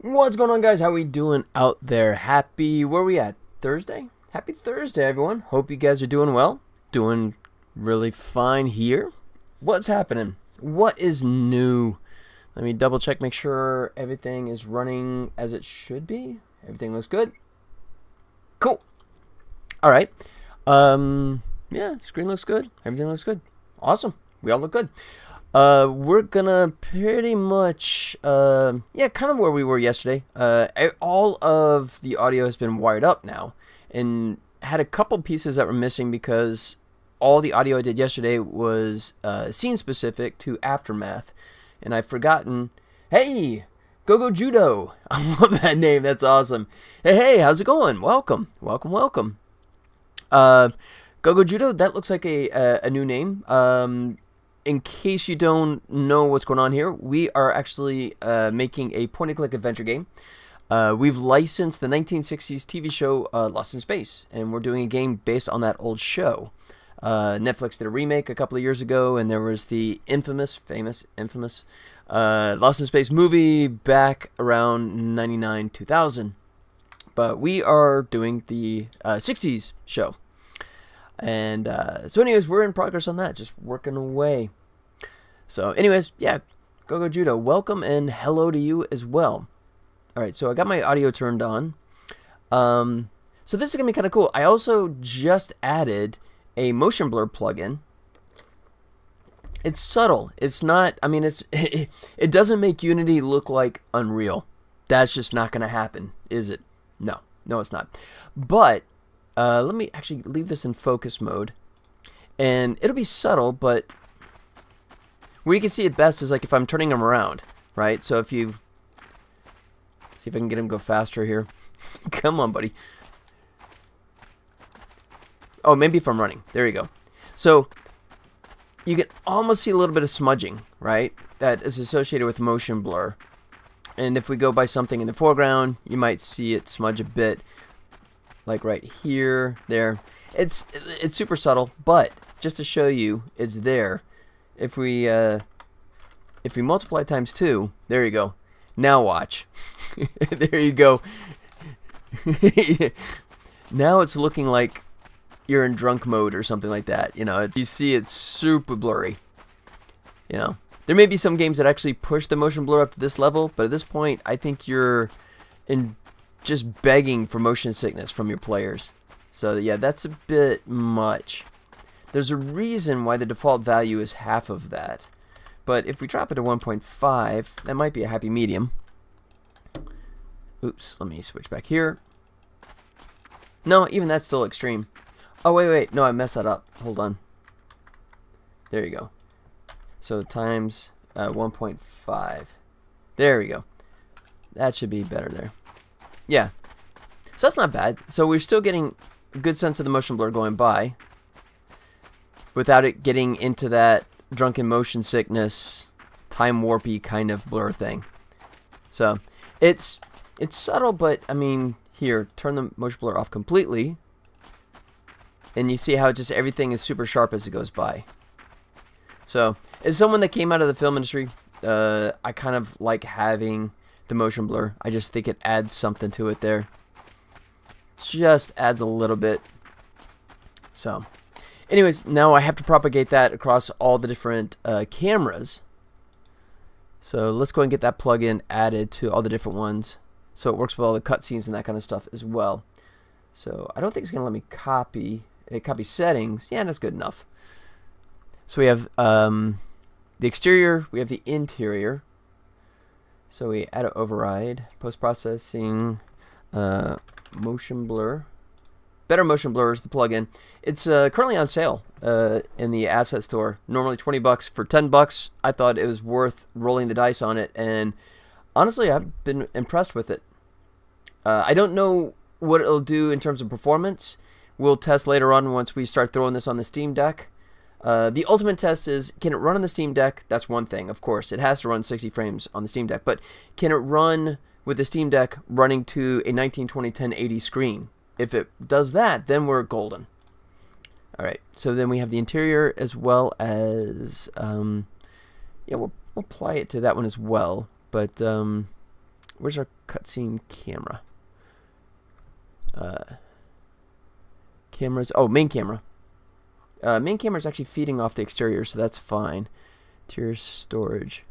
What's going on, guys? How we doing out there? Where we at? Thursday? Happy Thursday, everyone. Hope you guys are doing well. Doing really fine here. What's happening? What is new? Let me double check, make sure everything is running as it should be. Everything looks good. Cool. All right. Yeah, screen looks good. Everything looks good. Awesome. We all look good. We're gonna pretty much, yeah, kind of where we were yesterday. All of the audio has been wired up now, and had a couple pieces that were missing because all the audio I did yesterday was scene specific to Aftermath, and I've forgotten. Hey, Gogo Judo! I love that name. That's awesome. Hey, how's it going? Welcome, welcome, welcome. Gogo Judo. That looks like a new name. In case you don't know what's going on here, we are actually making a point-and-click adventure game. We've licensed the 1960s TV show Lost in Space, and we're doing a game based on that old show. Netflix did a remake a couple of years ago, and there was the infamous Lost in Space movie back around 99, 2000. But we are doing the 60s show. And so anyways, we're in progress on that, just working away. So anyways, yeah, Gogo Judo, welcome and hello to you as well. All right, so I got my audio turned on. So this is going to be kind of cool. I also just added a motion blur plugin. It's subtle. It's not, I mean, it doesn't make Unity look like Unreal. That's just not going to happen, is it? No, it's not. But let me actually leave this in focus mode, and it'll be subtle, but where you can see it best is like if I'm turning him around, right? So if you see if I can get him to go faster here. Come on, buddy. Oh, maybe if I'm running. There you go. So you can almost see a little bit of smudging, right? That is associated with motion blur. And if we go by something in the foreground, you might see it smudge a bit. Like right here, there. It's super subtle, but just to show you, it's there. If we multiply times 2, there you go. Now watch. There you go. Now it's looking like you're in drunk mode or something like that. You know, you see it's super blurry. You know, there may be some games that actually push the motion blur up to this level, but at this point, I think you're in just begging for motion sickness from your players. So yeah, that's a bit much. There's a reason why the default value is half of that. But if we drop it to 1.5, that might be a happy medium. Oops, let me switch back here. No, even that's still extreme. Oh, wait, no, I messed that up. Hold on. There you go. So times 1.5. There we go. That should be better there. Yeah, so that's not bad. So we're still getting a good sense of the motion blur going by without it getting into that drunken motion sickness, time warpy kind of blur thing. So it's subtle, but I mean, here, turn the motion blur off completely, and you see how just everything is super sharp as it goes by. So as someone that came out of the film industry, I kind of like having the motion blur. I just think it adds something to it there. Just adds a little bit. So anyways, now I have to propagate that across all the different cameras. So let's go and get that plugin added to all the different ones, so it works with all the cutscenes and that kind of stuff as well. So I don't think it's going to let me copy settings. Yeah, that's good enough. So we have the exterior, we have the interior. So we add an override, post-processing, motion blur. Better Motion Blur is the plugin. It's currently on sale in the asset store. Normally $20. For $10, I thought it was worth rolling the dice on it, and honestly, I've been impressed with it. I don't know what it'll do in terms of performance. We'll test later on once we start throwing this on the Steam Deck. The ultimate test is, can it run on the Steam Deck? That's one thing, of course. It has to run 60 frames on the Steam Deck. But can it run with the Steam Deck running to a 1920 1080 screen? If it does that, then we're golden. All right, so then we have the interior as well as, yeah, we'll apply it to that one as well. But where's our cutscene camera? Cameras. Oh, main camera. Main camera is actually feeding off the exterior, so that's fine. Tier storage.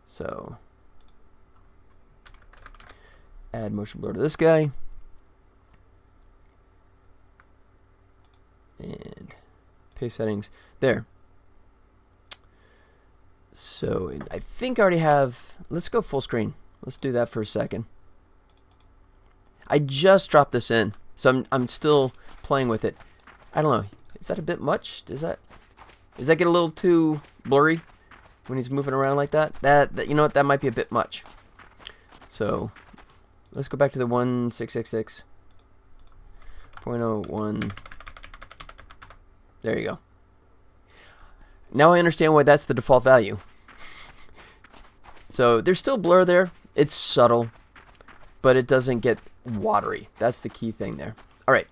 So add motion blur to this guy. And paste settings. There. So I think I already have, let's go full screen. Let's do that for a second. I just dropped this in, so I'm still playing with it. I don't know. Is that a bit much? Does that get a little too blurry when he's moving around like that? That you know what? That might be a bit much. So let's go back to the 1666.01. There you go. Now I understand why that's the default value. So there's still blur there. It's subtle, but it doesn't get watery. That's the key thing there. All right.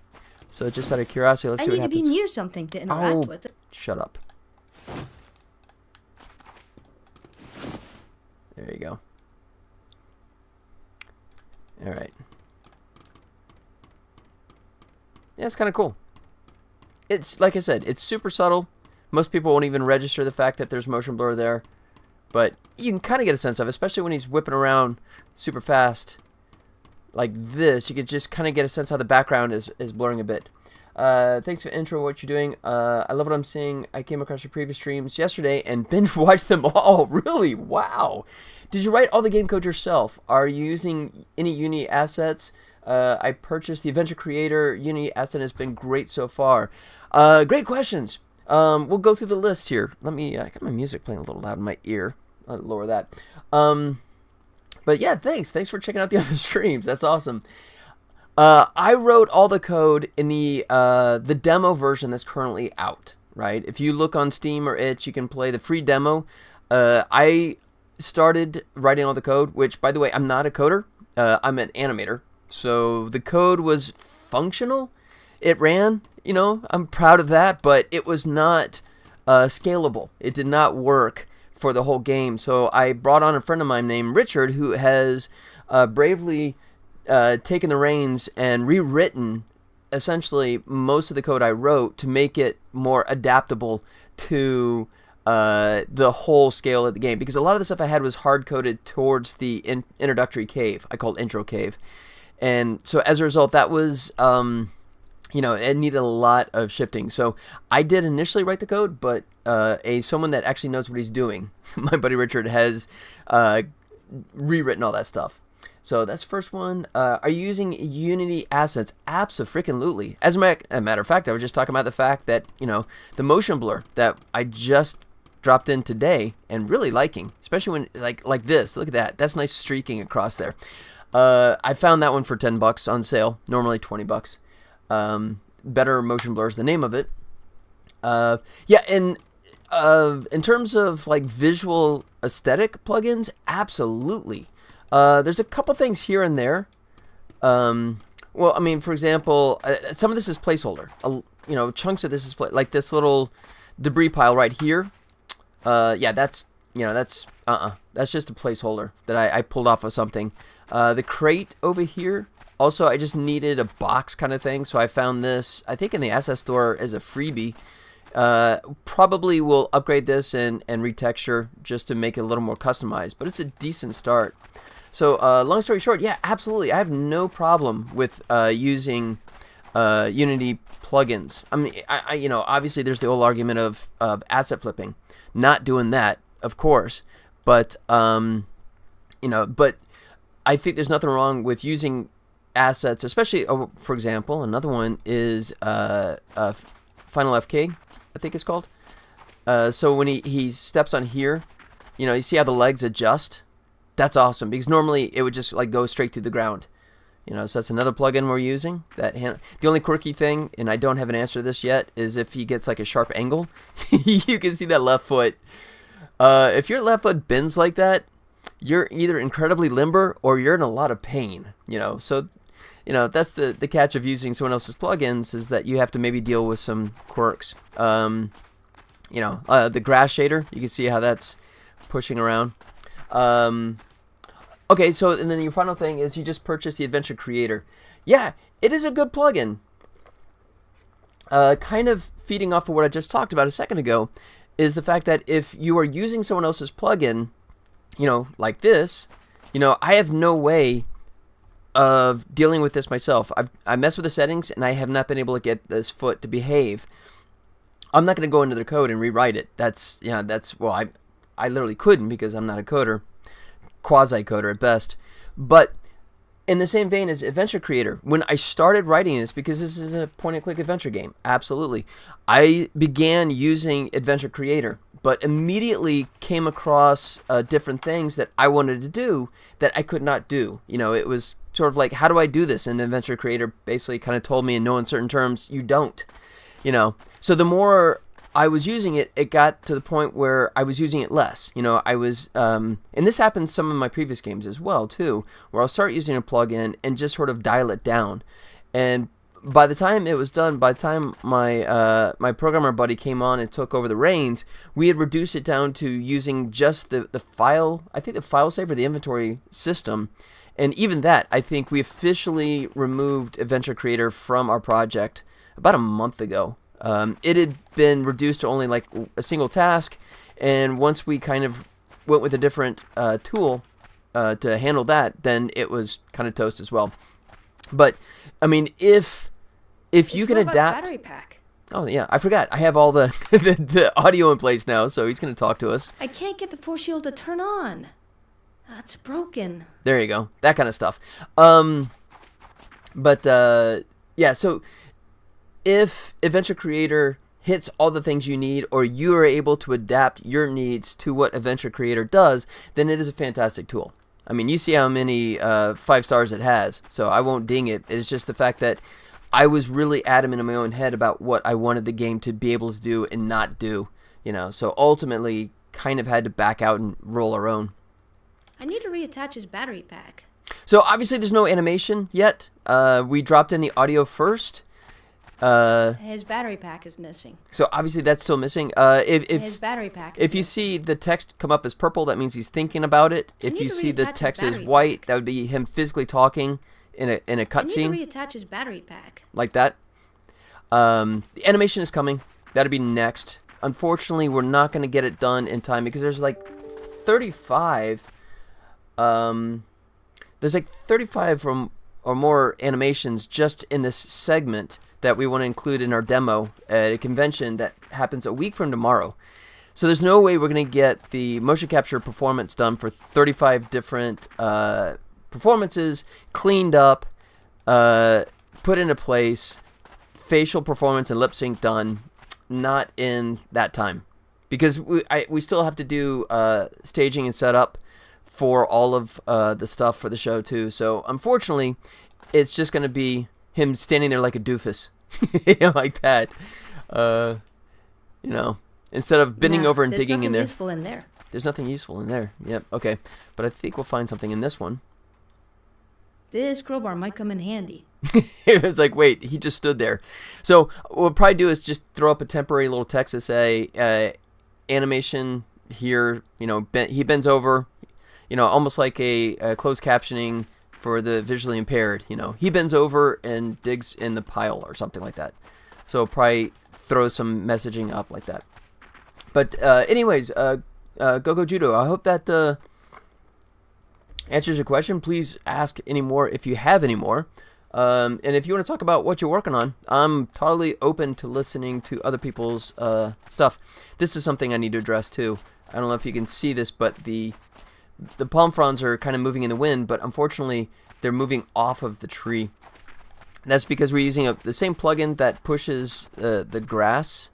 So just out of curiosity, let's see what happens. I need to be near something to interact with it. Shut up. There you go. All right. Yeah, it's kind of cool. It's, like I said, it's super subtle. Most people won't even register the fact that there's motion blur there. But you can kind of get a sense of it, especially when he's whipping around super fast like this. You could just kind of get a sense how the background is blurring a bit. Thanks for the intro, what you're doing. I love what I'm seeing. I came across your previous streams yesterday and binge watched them all. Really? Wow. Did you write all the game code yourself? Are you using any Unity assets? I purchased the Adventure Creator. Unity asset has been great so far. Great questions. We'll go through the list here. Let me, I got my music playing a little loud in my ear. I'll lower that. But yeah, thanks for checking out the other streams. That's awesome. I wrote all the code in the demo version that's currently out, right? If you look on Steam or itch, you can play the free demo. I started writing all the code, which, by the way, I'm not a coder. I'm an animator. So the code was functional. It ran, you know, I'm proud of that, but it was not scalable. It did not work for the whole game. So I brought on a friend of mine named Richard, who has bravely taken the reins and rewritten essentially most of the code I wrote to make it more adaptable to the whole scale of the game. Because a lot of the stuff I had was hard-coded towards the introductory cave. I call it intro cave. And so as a result, that was... you know, it needed a lot of shifting. So I did initially write the code, but someone that actually knows what he's doing, my buddy Richard, has rewritten all that stuff. So that's the first one. Are you using Unity assets? Abso-freaking-lutely. As a matter of fact, I was just talking about the fact that, you know, the motion blur that I just dropped in today and really liking, especially when, like this. Look at that. That's nice streaking across there. I found that one for $10 on sale, normally $20. Better motion blur is the name of it. Yeah, and in terms of like visual aesthetic plugins, absolutely. There's a couple things here and there. Well, I mean, for example, some of this is placeholder. You know, chunks of this is like this little debris pile right here. Yeah, that's, you know, that's just a placeholder that I pulled off of something. The crate over here. Also, I just needed a box kind of thing, so I found this, I think in the asset store as a freebie. Probably will upgrade this and retexture just to make it a little more customized, but it's a decent start. So, long story short, yeah, absolutely. I have no problem with using Unity plugins. I mean, you know, obviously there's the old argument of asset flipping. Not doing that, of course, but, you know, but I think there's nothing wrong with using assets, especially, for example, another one is Final FK, I think it's called. So when he steps on here, you know, you see how the legs adjust? That's awesome, because normally it would just like go straight through the ground. You know, so that's another plugin we're using. The only quirky thing, and I don't have an answer to this yet, is if he gets like a sharp angle, you can see that left foot. If your left foot bends like that, you're either incredibly limber or you're in a lot of pain, you know. So, you know, that's the catch of using someone else's plugins, is that you have to maybe deal with some quirks. You know, the grass shader, you can see how that's pushing around. Okay, so and then your final thing is you just purchased the Adventure Creator. Yeah, it is a good plugin. Kind of feeding off of what I just talked about a second ago, is the fact that if you are using someone else's plugin, like this, I have no way of dealing with this myself. I mess with the settings and I have not been able to get this foot to behave. I'm not going to go into their code and rewrite it. I literally couldn't because I'm not a coder, quasi-coder at best. But in the same vein as Adventure Creator, when I started writing this, because this is a point-and-click adventure game, absolutely, I began using Adventure Creator, but immediately came across different things that I wanted to do that I could not do. It was sort of like, how do I do this? And Adventure Creator basically kind of told me in no uncertain terms, you don't. So the more I was using it, it got to the point where I was using it less. I was, and this happens some of my previous games as well too, where I'll start using a plugin and just sort of dial it down. And by the time it was done, by the time my my programmer buddy came on and took over the reins, we had reduced it down to using just the file, I think the file saver, the inventory system. And even that, I think we officially removed Adventure Creator from our project about a month ago. It had been reduced to only like a single task, and once we kind of went with a different tool to handle that, then it was kind of toast as well. But I mean, if you can adapt. Battery pack. Oh yeah, I forgot. I have all the the audio in place now, so he's going to talk to us. I can't get the force shield to turn on. It's broken. There you go. That kind of stuff. Yeah, so if Adventure Creator hits all the things you need, or you are able to adapt your needs to what Adventure Creator does, then it is a fantastic tool. I mean, you see how many 5 stars it has, so I won't ding it. It's just the fact that I was really adamant in my own head about what I wanted the game to be able to do and not do. So ultimately kind of had to back out and roll our own. I need to reattach his battery pack. So obviously there's no animation yet. We dropped in the audio first. His battery pack is missing. So obviously that's still missing. His battery pack is if you see the text come up as purple, that means he's thinking about it. If you see the text as white, that would be him physically talking in a cutscene. I need to reattach his battery pack. Like that. The animation is coming. That'll be next. Unfortunately, we're not going to get it done in time because there's like 35 there's like 35 or more animations just in this segment that we want to include in our demo at a convention that happens a week from tomorrow. So there's no way we're going to get the motion capture performance done for 35 different performances, cleaned up, put into place, facial performance and lip sync done, not in that time. Because we still have to do staging and setup for all of the stuff for the show too. So unfortunately, it's just going to be him standing there like a doofus, like that. Instead of bending over and digging in there. There's nothing useful in there. There's nothing useful in there. Yep. Okay. But I think we'll find something in this one. This crowbar might come in handy. It was like, wait, he just stood there. So what we'll probably do is just throw up a temporary little text to say, animation here, he bends over, almost like a closed captioning for the visually impaired, he bends over and digs in the pile or something like that. So probably throw some messaging up like that. But anyways, Go Judo, I hope that answers your question. Please ask any more if you have any more. And if you want to talk about what you're working on, I'm totally open to listening to other people's stuff. This is something I need to address too. I don't know if you can see this, but the palm fronds are kind of moving in the wind, but unfortunately they're moving off of the tree. That's because we're using the same plugin that pushes the grass.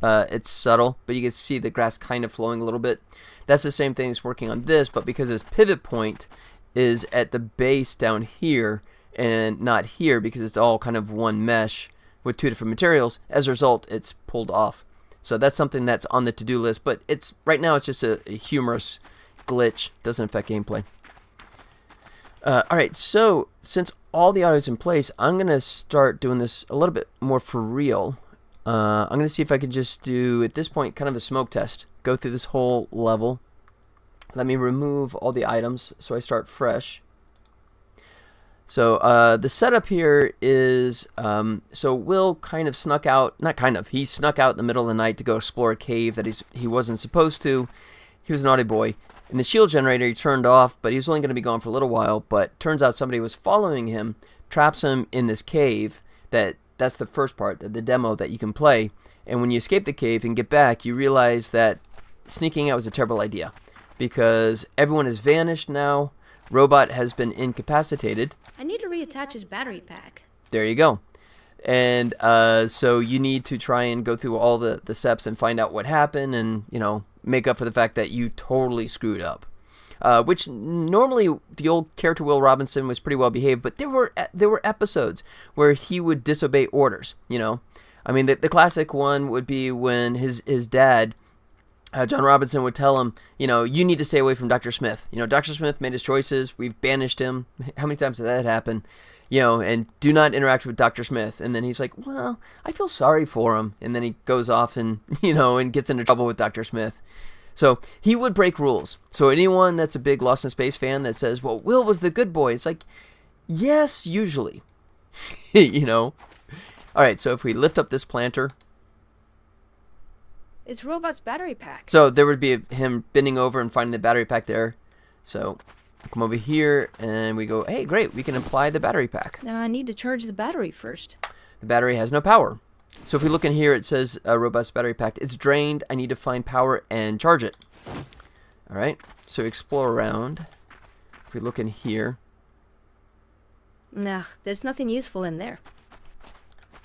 It's subtle, but you can see the grass kind of flowing a little bit. That's the same thing that's working on this, but because this pivot point is at the base down here and not here because it's all kind of one mesh with two different materials, as a result it's pulled off. So that's something that's on the to-do list, but it's right now it's just a humorous glitch. Doesn't affect gameplay. Alright, so since all the audio is in place, I'm going to start doing this a little bit more for real. I'm going to see if I can just do, at this point, kind of a smoke test. Go through this whole level. Let me remove all the items so I start fresh. So the setup here is, so Will kind of snuck out, not kind of, he snuck out in the middle of the night to go explore a cave that he wasn't supposed to. He was a naughty boy. And the shield generator he turned off, but he was only going to be gone for a little while. But turns out somebody was following him, traps him in this cave. That's the first part, the demo that you can play. And when you escape the cave and get back, you realize that sneaking out was a terrible idea. Because everyone has vanished now. Robot has been incapacitated. I need to reattach his battery pack. There you go. And so you need to try and go through all the steps and find out what happened and, you know, make up for the fact that you totally screwed up. Which normally the old character Will Robinson was pretty well behaved, but there were episodes where he would disobey orders, you know. I mean, the classic one would be when his dad, John Robinson, would tell him, you know, you need to stay away from Dr. Smith. You know, Dr. Smith made his choices. We've banished him. How many times did that happen? You know, and do not interact with Dr. Smith. And then he's like, well, I feel sorry for him. And then he goes off and, you know, and gets into trouble with Dr. Smith. So he would break rules. So anyone that's a big Lost in Space fan that says, well, Will was the good boy, it's like, yes, usually. You know? All right, so if we lift up this planter. It's Robot's battery pack. So there would be him bending over and finding the battery pack there. So come over here and we go, hey, great, we can apply the battery pack. Now I need to charge the battery first. The battery has no power. So if we look in here, it says robust battery pack. It's drained. I need to find power and charge it. All right, so explore around. If we look in here. Nah, there's nothing useful in there.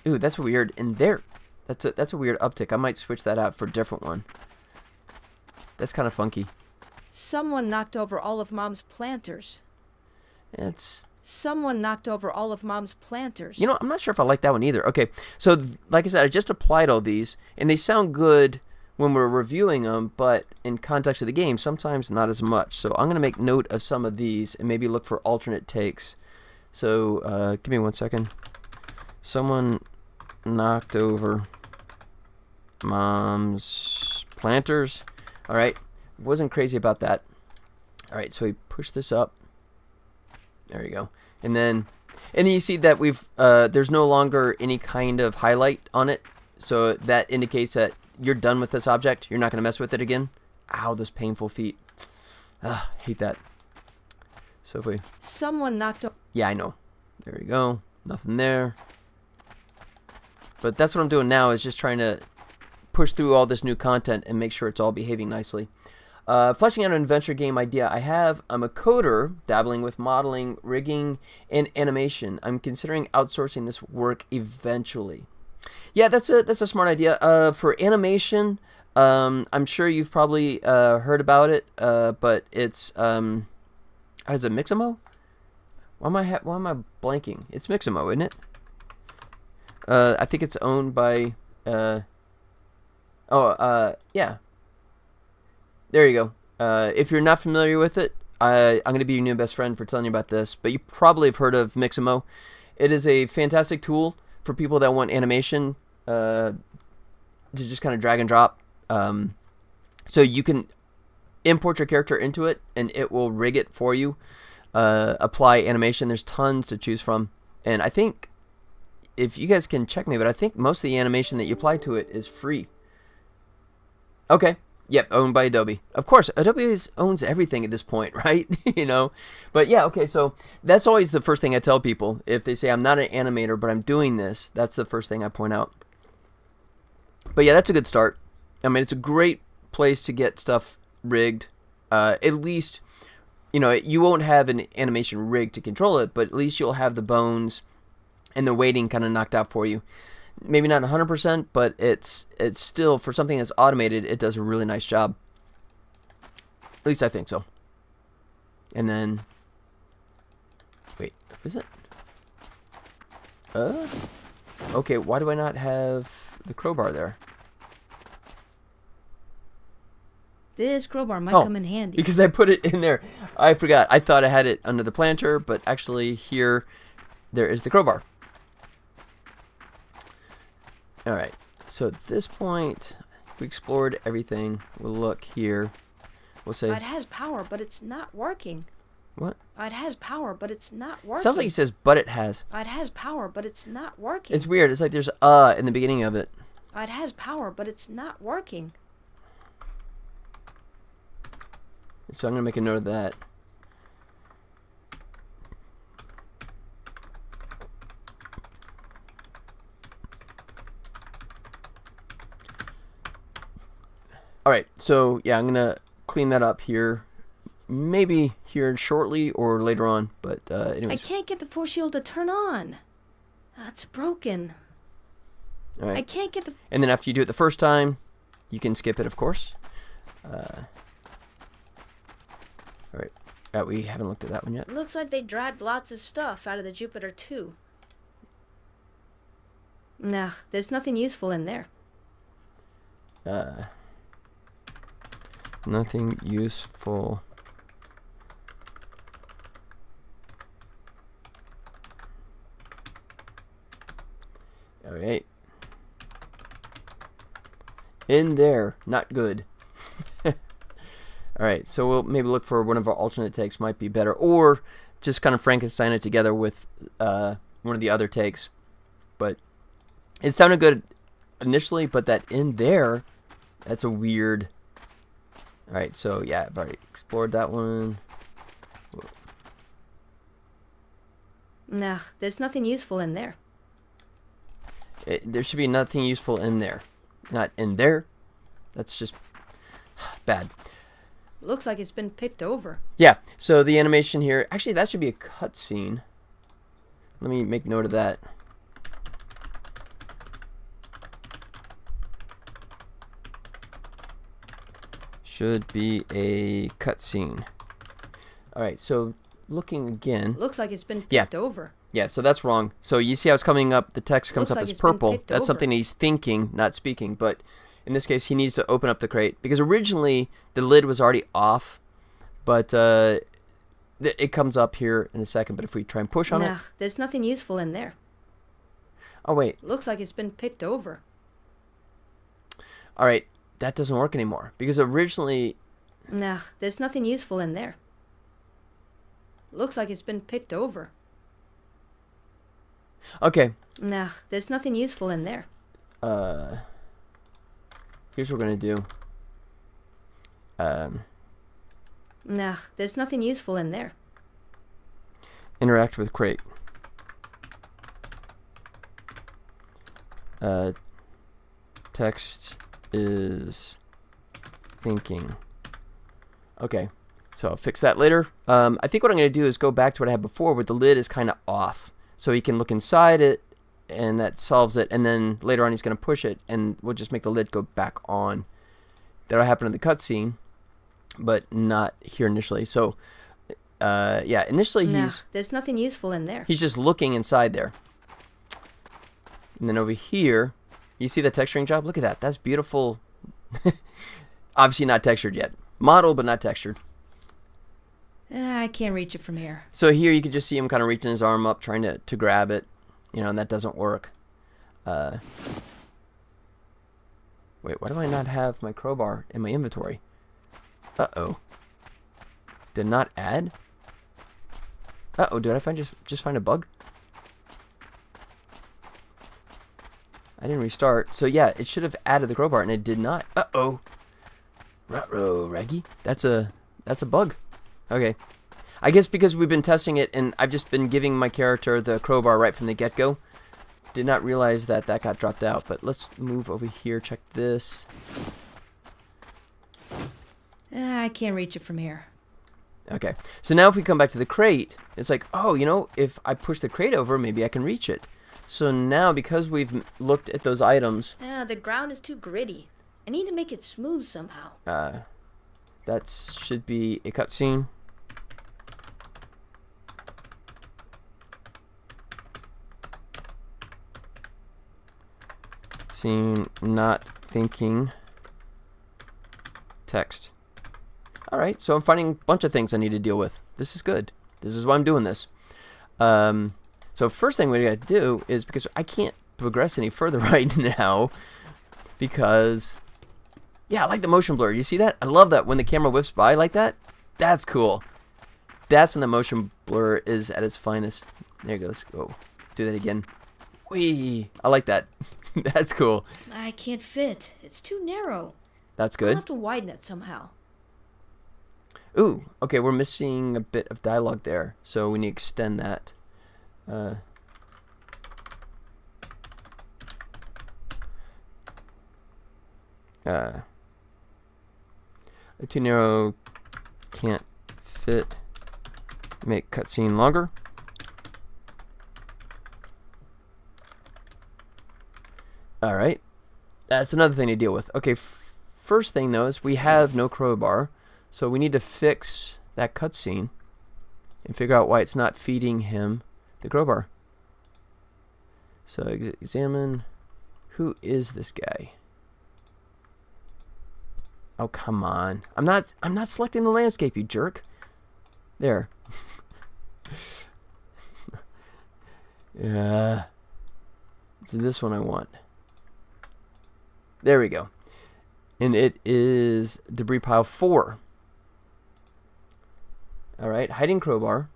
Ooh, that's weird. In there. That's a weird uptick. I might switch that out for a different one. That's kind of funky. Someone knocked over all of Mom's planters. Someone knocked over all of Mom's planters. You know, I'm not sure if I like that one either. Okay, so like I said, I just applied all these, and they sound good when we're reviewing them, but in context of the game, sometimes not as much. So I'm going to make note of some of these and maybe look for alternate takes. So give me 1 second. Someone knocked over Mom's planters. All right, wasn't crazy about that. All right, so we push this up. There you go. And then you see that we've there's no longer any kind of highlight on it, so that indicates that you're done with this object. You're not going to mess with it again. Ow, those painful feet. Hate that. So if we... Someone knocked over... Yeah, I know. There we go. Nothing there. But that's what I'm doing now, is just trying to push through all this new content and make sure it's all behaving nicely. Fleshing out an adventure game idea I'm a coder dabbling with modeling, rigging, and animation. I'm considering outsourcing this work eventually. Yeah, that's a smart idea. For animation, I'm sure you've probably heard about it, but it's is it Mixamo? Why am I blanking? It's Mixamo, isn't it? I think it's owned by yeah. There you go. If you're not familiar with it, I'm going to be your new best friend for telling you about this, but you probably have heard of Mixamo. It is a fantastic tool for people that want animation to just kind of drag and drop. So you can import your character into it, and it will rig it for you. Apply animation. There's tons to choose from. And I think, if you guys can check me, but I think most of the animation that you apply to it is free. Okay. Yep, owned by Adobe. Of course, Adobe owns everything at this point, right? You know? But yeah, okay, so that's always the first thing I tell people. If they say, I'm not an animator, but I'm doing this, that's the first thing I point out. But yeah, that's a good start. I mean, it's a great place to get stuff rigged. At least, you know, you won't have an animation rig to control it, but at least you'll have the bones and the weighting kind of knocked out for you. Maybe not 100%, but it's still, for something that's automated, it does a really nice job. At least I think so. And then, wait, is it? Okay, why do I not have the crowbar there? This crowbar might come in handy. Because I put it in there. I forgot. I thought I had it under the planter, but actually here, there is the crowbar. Alright, so at this point, we explored everything. We'll look here. We'll say. It has power, but it's not working. What? It has power, but it's not working. Sounds like he says, but it has. It has power, but it's not working. It's weird. It's like there's in the beginning of it. It has power, but it's not working. So I'm going to make a note of that. Alright, so yeah, I'm going to clean that up here. Maybe here shortly or later on, but anyways. I can't get the force shield to turn on. It's broken. Alright. I can't get the... And then after you do it the first time, you can skip it, of course. Alright. We haven't looked at that one yet. Looks like they dragged lots of stuff out of the Jupiter too. Nah, there's nothing useful in there. Nothing useful. Alright. In there. Not good. Alright, so we'll maybe look for one of our alternate takes might be better. Or just kind of Frankenstein it together with one of the other takes. But it sounded good initially, but that in there, that's a weird... Alright, so yeah, I've already explored that one. Nah, there's nothing useful in there. There should be nothing useful in there. Not in there. That's just bad. Looks like it's been picked over. Yeah, so the animation here... Actually, that should be a cutscene. Let me make note of that. Should be a cutscene. Alright, so looking again. Looks like it's been picked over. Yeah, so that's wrong. So you see how it's coming up, the text comes Looks up like as it's been purple. picked That's over. something he's thinking, not speaking. But in this case, he needs to open up the crate. Because originally, the lid was already off. But it comes up here in a second. But if we try and push on it. Nah, there's nothing useful in there. Oh, wait. Looks like it's been picked over. Alright, that doesn't work anymore. Because originally... Nah, there's nothing useful in there. Looks like it's been picked over. Okay. Nah, there's nothing useful in there. Here's what we're going to do. Nah, there's nothing useful in there. Interact with crate. Text is thinking. Okay, so I'll fix that later. I think what I'm going to do is go back to what I had before where the lid is kind of off. So he can look inside it, and that solves it. And then later on he's going to push it, and we'll just make the lid go back on. That'll happen in the cutscene, but not here initially. So, yeah, initially there's nothing useful in there. he's just looking inside there. And then over here, you see the texturing job? Look at that. That's beautiful. Obviously not textured yet. Model, but not textured. I can't reach it from here. So here you can just see him kind of reaching his arm up, trying to grab it. You know, and that doesn't work. Wait, why do I not have my crowbar in my inventory? Uh-oh. Did not add? Uh-oh, did I just find a bug? I didn't restart. So yeah, it should have added the crowbar, and it did not. Uh-oh. Ruh-roh, Raggy. That's a bug. Okay. I guess because we've been testing it, and I've just been giving my character the crowbar right from the get-go. Did not realize that got dropped out. But let's move over here, check this. I can't reach it from here. Okay. So now if we come back to the crate, it's like, oh, you know, if I push the crate over, maybe I can reach it. So now, because we've looked at those items... The ground is too gritty. I need to make it smooth somehow. That should be a cutscene. Scene not thinking. Text. Alright, so I'm finding a bunch of things I need to deal with. This is good. This is why I'm doing this. So first thing we gotta do is, because I can't progress any further right now, because Yeah, I like the motion blur. You see that? I love that when the camera whips by like that. That's cool. That's when the motion blur is at its finest. There it goes. Oh, do that again. Whee! I like that. That's cool. I can't fit. It's too narrow. That's I'll good. have to widen it somehow. Ooh, okay, we're missing a bit of dialogue there, so we need to extend that. Too narrow, can't fit. Make cutscene longer. All right, that's another thing to deal with. Okay, first thing though is we have no crowbar, so we need to fix that cutscene and figure out why it's not feeding him the crowbar. So examine, who is this guy? Oh, come on. I'm not selecting the landscape, you jerk. There. Yeah. So this one I want. There we go. And it is debris pile 4. All right, hiding crowbar.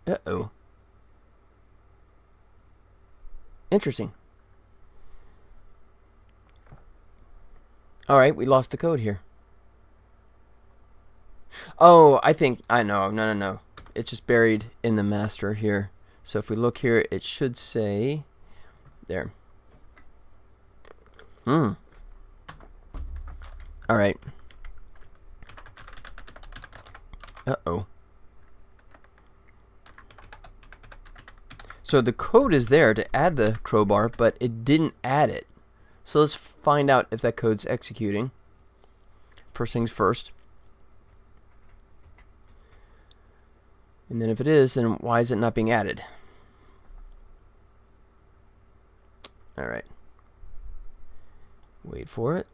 Uh-oh. Interesting. All right, we lost the code here. Oh, I know. No. It's just buried in the master here. So if we look here, it should say there. All right. Uh-oh. So the code is there to add the crowbar, but it didn't add it. So let's find out if that code's executing. First things first. And then if it is, then why is it not being added? All right. Wait for it.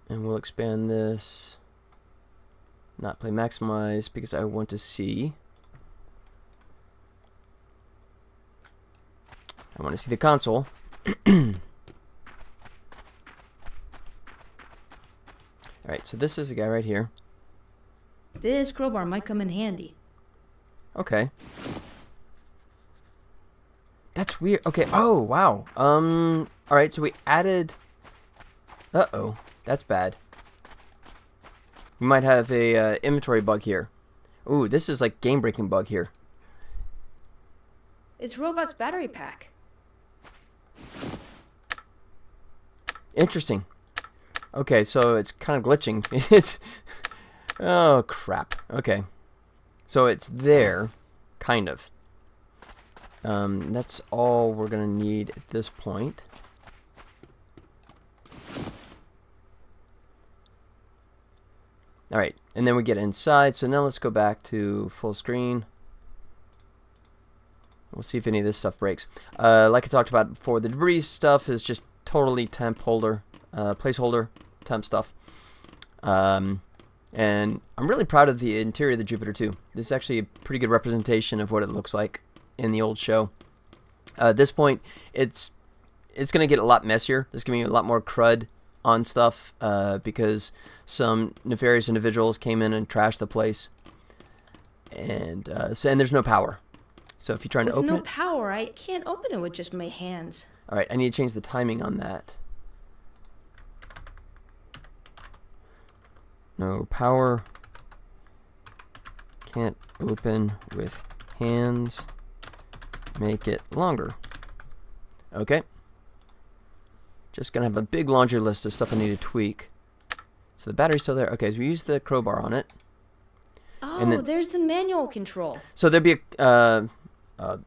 And we'll expand this. Not play maximize because I want to see. I want to see the console. Alright, so this is the guy right here. This crowbar might come in handy. Okay. That's weird. Okay, oh, wow. Alright, so we added... Uh-oh, that's bad. We might have a inventory bug here. Ooh, this is like game-breaking bug here. It's Robot's battery pack. Interesting. Okay, so it's kind of glitching. It's... Oh, crap. Okay. So it's there, kind of. That's all we're going to need at this point. Alright, and then we get inside. So now let's go back to full screen. We'll see if any of this stuff breaks. Like I talked about before, the debris stuff is just totally temp holder, placeholder temp stuff. And I'm really proud of the interior of the Jupiter too. This is actually a pretty good representation of what it looks like in the old show. At this point, it's going to get a lot messier. There's going to be a lot more crud on stuff because some nefarious individuals came in and trashed the place. And and there's no power. So if you're trying to open it... With no power, I can't open it with just my hands. Alright, I need to change the timing on that. No power. Can't open with hands. Make it longer. Okay. Just gonna have a big laundry list of stuff I need to tweak. So the battery's still there. Okay, so we use the crowbar on it. Oh, And then- there's the manual control. So there'd be a...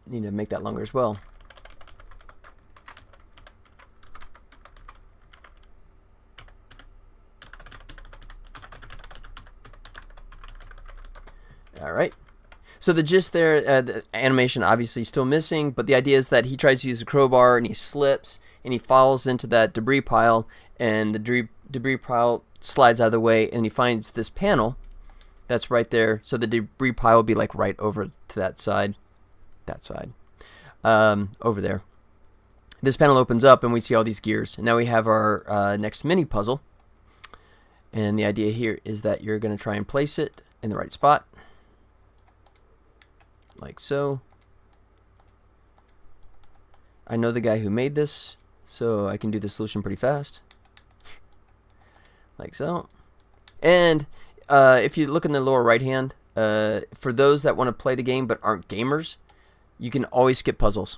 need to make that longer as well. Alright. So the gist there, the animation obviously still missing, but the idea is that he tries to use a crowbar and he slips and he falls into that debris pile, and the debris pile slides out of the way, and he finds this panel that's right there. So the debris pile will be like right over to that side. Over there. this panel opens up and we see all these gears. And now we have our next mini puzzle. And the idea here is that you're going to try and place it in the right spot. Like so. I know the guy who made this, so I can do the solution pretty fast. Like so. And if you look in the lower right hand, for those that want to play the game but aren't gamers, you can always skip puzzles.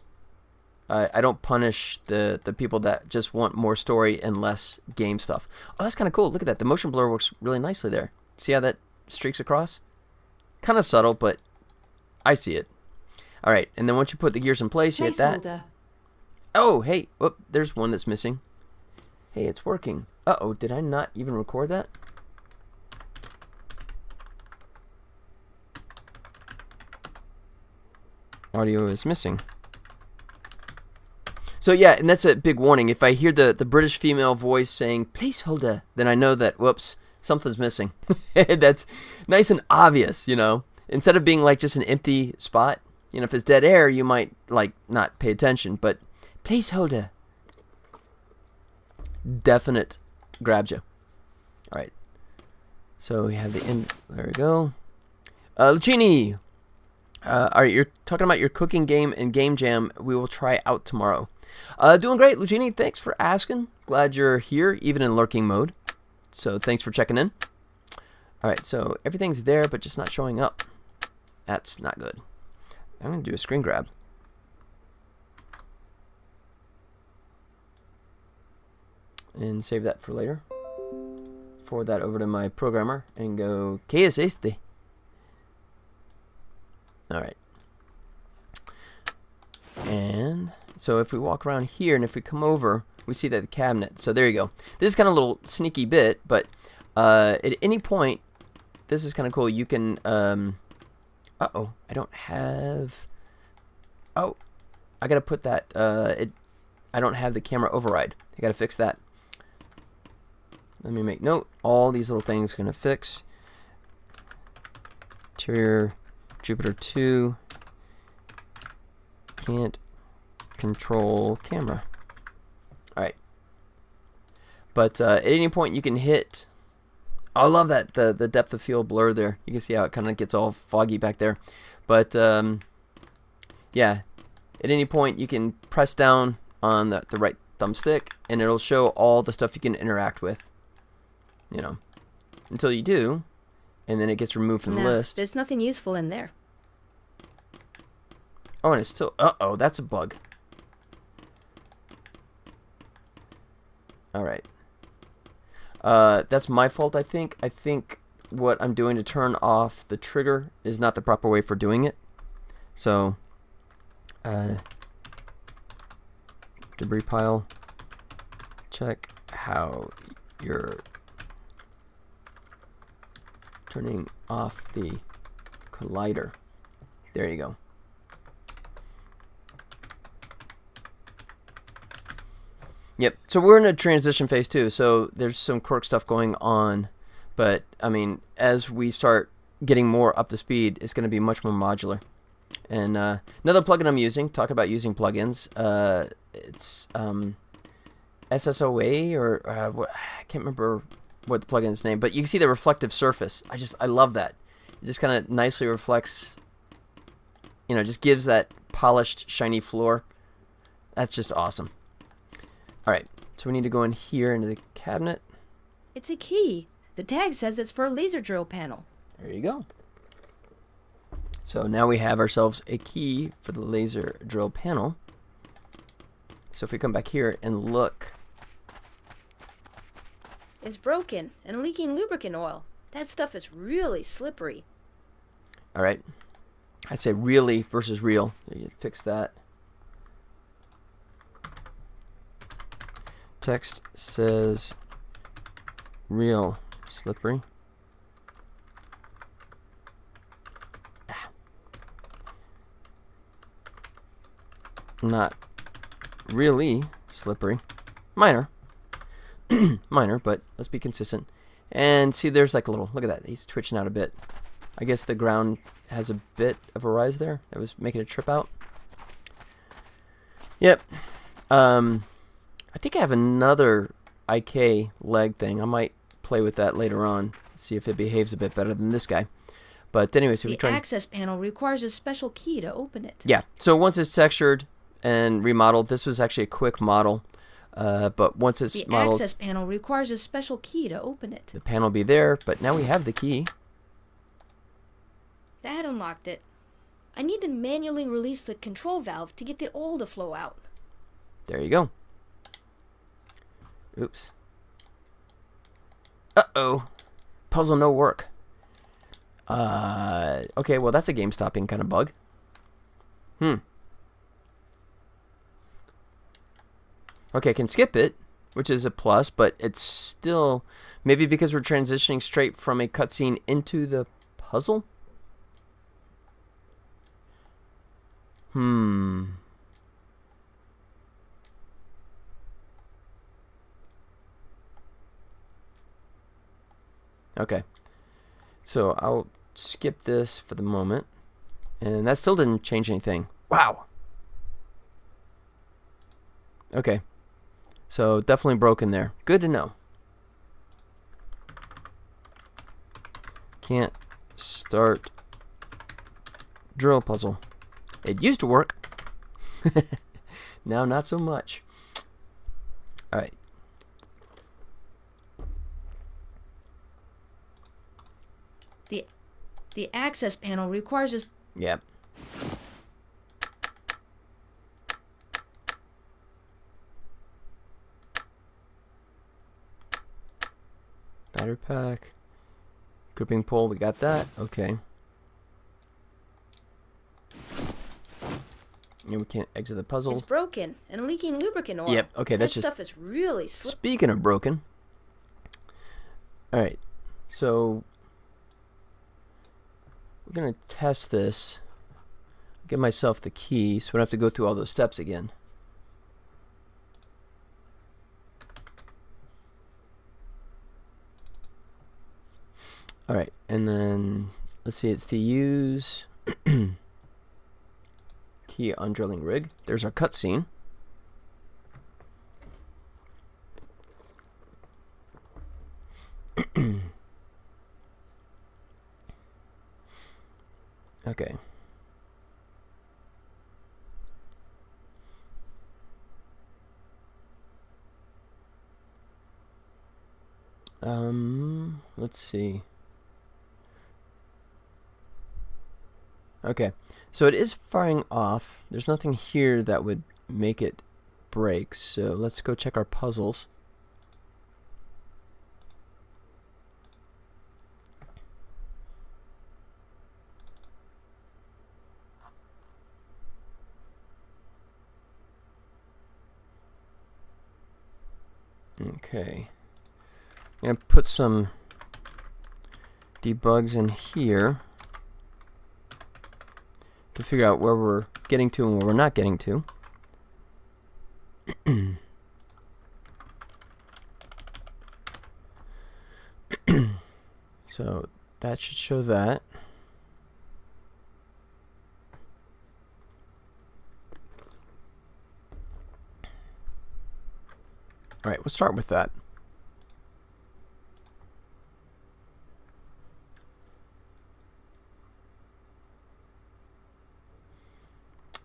I don't punish the people that just want more story and less game stuff. Oh, that's kind of cool. Look at that. The motion blur works really nicely there. See how that streaks across? Kind of subtle, but I see it. All right, and then once you put the gears in place, you hit that. Oh, hey. Whoop, there's one that's missing. Hey, it's working. Uh-oh, did I not even record that? Audio is missing. So yeah, and that's a big warning. If I hear the British female voice saying, placeholder, then I know that, whoops, something's missing. That's nice and obvious, you know. Instead of being like just an empty spot, you know, if it's dead air, you might like not pay attention, but placeholder. Definite grabs you. All right. So we have the end. There we go. Lucchini. All right, you're talking about your cooking game and game jam we will try out tomorrow. Doing great, Lucchini. Thanks for asking. Glad you're here, even in lurking mode. So thanks for checking in. All right, so everything's there, but just not showing up. That's not good. I'm going to do a screen grab. And save that for later. Forward that over to my programmer and go, ¿Qué es este? All right. And so if we walk around here and if we come over, we see that the cabinet. So there you go. This is kind of a little sneaky bit, but at any point, this is kind of cool. You can, uh-oh, I don't have, oh, I got to put that, I don't have the camera override. I got to fix that. Let me make note. All these little things are going to fix. Interior, Jupiter 2. Can't control camera. Alright. But at any point you can hit... I love that, the depth of field blur there. You can see how it kind of gets all foggy back there. But yeah, at any point you can press down on the right thumbstick and it'll show all the stuff you can interact with. You know, until you do, and then it gets removed from the list. There's nothing useful in there. Oh, and it's still... Uh-oh, that's a bug. Alright. That's my fault, I think. I think what I'm doing to turn off the trigger is not the proper way for doing it. So, debris pile. Check how you're turning off the collider. There you go. Yep, so we're in a transition phase too, so there's some quirk stuff going on, but I mean, as we start getting more up to speed, it's going to be much more modular. And another plugin I'm using, talk about using plugins, it's SSOA, or I can't remember what the plugin's name, but you can see the reflective surface. I love that. It just kind of nicely reflects, you know, just gives that polished, shiny floor. That's just awesome. All right, so we need to go in here into the cabinet. It's a key. The tag says it's for a laser drill panel. There you go. So now we have ourselves a key for the laser drill panel. So if we come back here and look. It's broken and leaking lubricant oil. That stuff is really slippery. All right. I say really versus real. You fix that. Text says real slippery. Not really slippery. Minor. Minor, but let's be consistent. And see, there's like a little, look at that. He's twitching out a bit. I guess the ground has a bit of a rise there. That was making it trip out. Yep. I think I have another IK leg thing. I might play with that later on, see if it behaves a bit better than this guy. But anyway, so we The try. access panel requires a special key to open it. Yeah. So once it's textured and remodeled, this was actually a quick model. But once it's The modeled, access panel requires a special key to open it. the panel will be there. But now we have the key. That unlocked it. I need to manually release the control valve to get the oil to flow out. There you go. Oops. Uh-oh. Puzzle no work. Okay, well that's a game-stopping kind of bug. Okay, I can skip it, which is a plus, but it's still... Maybe because we're transitioning straight from a cutscene into the puzzle? Okay. So I'll skip this for the moment. And that still didn't change anything. Wow. Okay. So definitely broken there. Good to know. Can't start drill puzzle. It used to work. Now not so much. Alright. The access panel requires a... Yep. Battery pack. Gripping pole, we got that. Okay. Yeah, we can't exit the puzzle. It's broken and leaking lubricant oil. Yep, okay, that's that just... stuff is really slippery. Speaking of broken. Alright, so... We're going to test this. Get myself the key so we don't have to go through all those steps again. Alright, and then let's see, it's to use key on drilling rig. There's our cutscene. Okay. Let's see. Okay, so it is firing off. There's nothing here that would make it break, so let's go check our puzzles. Okay, I'm gonna put some debugs in here to figure out where we're getting to and where we're not getting to. So that should show that. Alright, we'll start with that.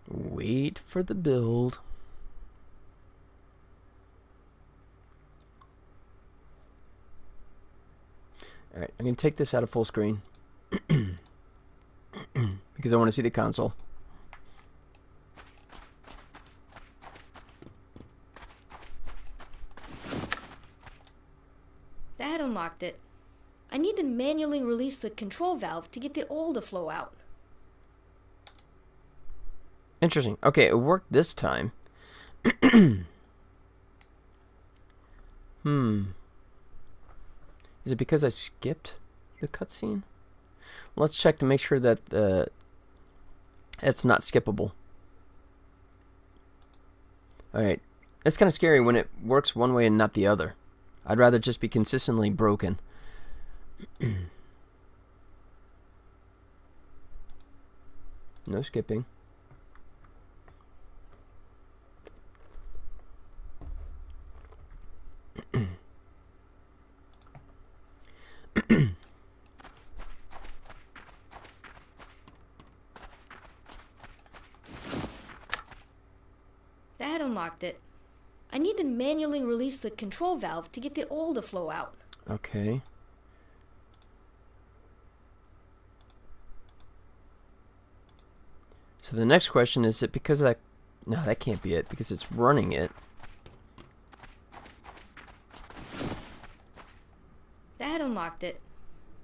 Wait for the build. Alright, I'm going to take this out of full screen because I want to see the console. That unlocked it. I need to manually release the control valve to get the oil to flow out. Interesting. Okay, it worked this time. Is it because I skipped the cutscene? Let's check to make sure that it's not skippable. Alright. It's kind of scary when it works one way and not the other. I'd rather just be consistently broken. No skipping. That unlocked it. I need to manually release the control valve to get the oil to flow out. Okay. So the next question is it because of that? No, that can't be it because it's running it. That unlocked it.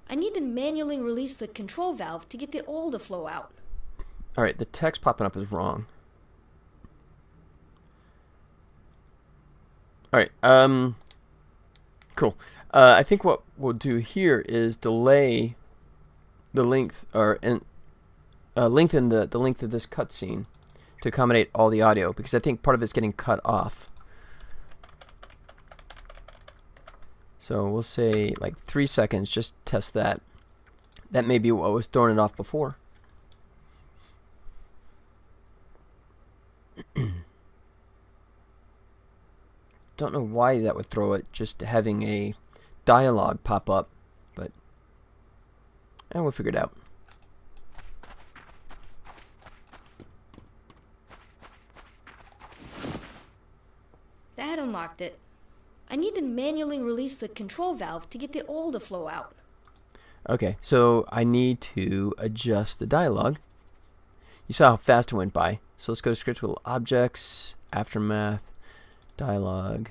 I need to manually release the control valve to get the oil to flow out. Alright, the text popping up is wrong. Alright, cool. I think what we'll do here is delay the length, or lengthen the length of this cutscene to accommodate all the audio, because I think part of it's getting cut off. So we'll say like 3 seconds, just test that. That may be what was throwing it off before. Don't know why that would throw it, just having a dialogue pop up, but we'll figure it out. That unlocked it. I need to manually release the control valve to get the oil to flow out. Okay, so I need to adjust the dialogue. You saw how fast it went by. So let's go to scriptable objects, aftermath, dialogue.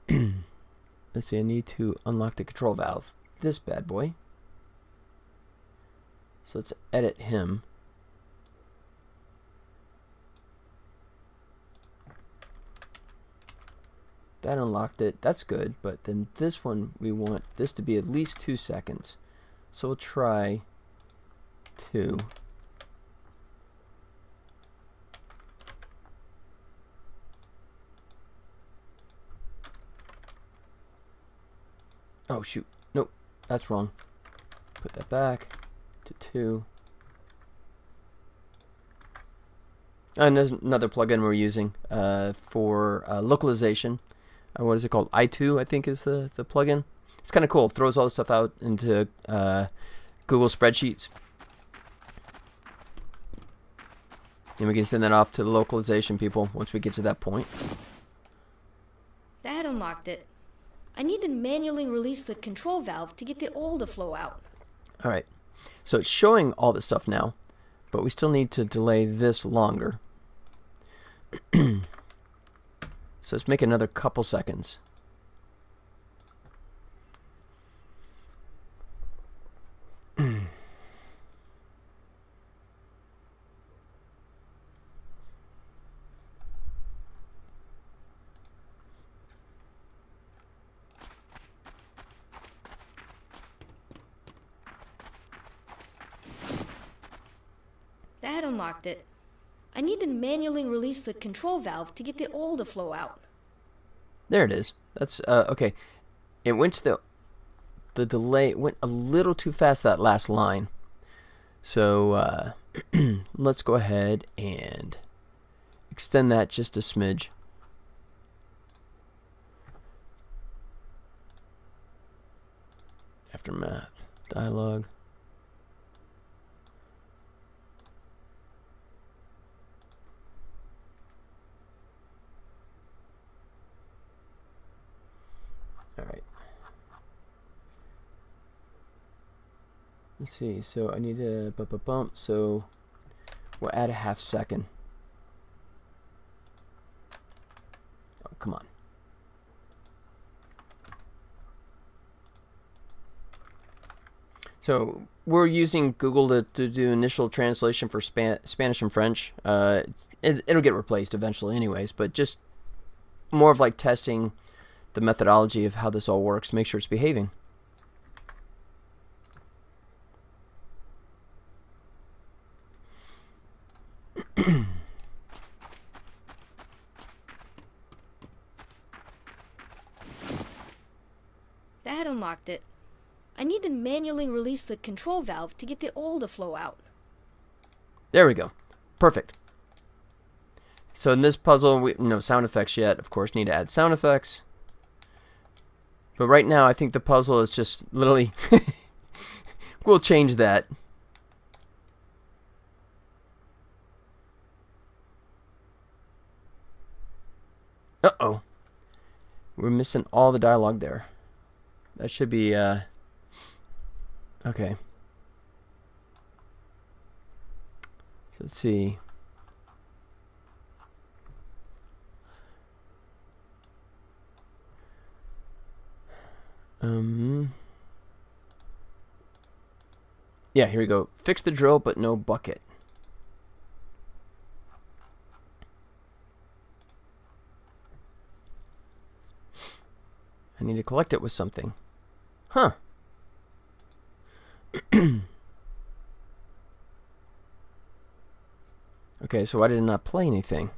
Let's see, I need to unlock the control valve. This bad boy. So let's edit him. That unlocked it. That's good. But then this one, we want this to be at least 2 seconds. So we'll try 2. Oh, shoot. Nope. That's wrong. Put that back to 2. And there's another plugin we're using for localization. What is it called? i2, I think, is the plugin. It's kind of cool. It throws all the stuff out into Google Spreadsheets. And we can send that off to the localization people once we get to that point. That unlocked it. I need to manually release the control valve to get the oil to flow out. Alright. So it's showing all this stuff now, but we still need to delay this longer. So let's make another couple seconds. That unlocked it. I need to manually release the control valve to get the oil to flow out. There it is. That's okay. It went to the delay. It went a little too fast, that last line. So let's go ahead and extend that just a smidge. Aftermath dialogue. Alright. Let's see. So I need to bump. So we'll add a half second. Oh, come on. So we're using Google to do initial translation for Spanish and French. It'll get replaced eventually anyways, but just more of like testing the methodology of how this all works to make sure it's behaving. That unlocked it. I need to manually release the control valve to get the oil to flow out. There we go. Perfect. So in this puzzle, no sound effects yet. Of course, need to add sound effects. But right now, I think the puzzle is just literally... We'll change that. Uh-oh. We're missing all the dialogue there. That should be, okay. So let's see. Yeah, here we go. Fix the drill, but no bucket. I need to collect it with something. Huh. Okay, so why did it not play anything?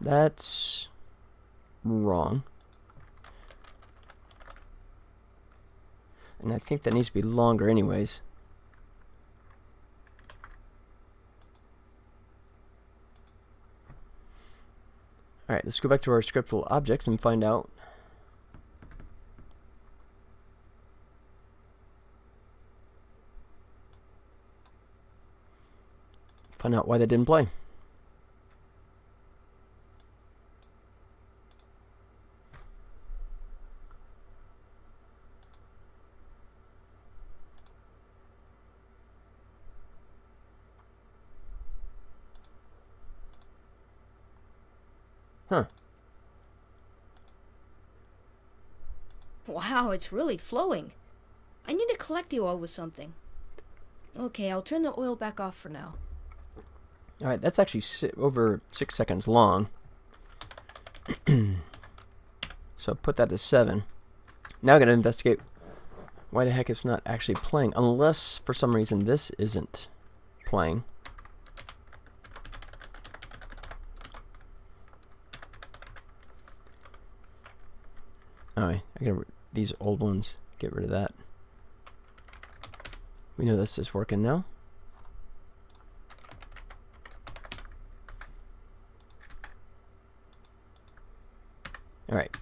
That's wrong. And I think that needs to be longer anyways. Alright, let's go back to our scriptable objects and find out. Find out why that didn't play. Huh. Wow, it's really flowing. I need to collect the oil with something. Okay, I'll turn the oil back off for now. Alright, that's actually over 6 seconds long. So put that to 7. Now I gotta investigate why the heck it's not actually playing. Unless, for some reason, this isn't playing. Alright, I gotta these old ones. Get rid of that. We know this is working now. Alright,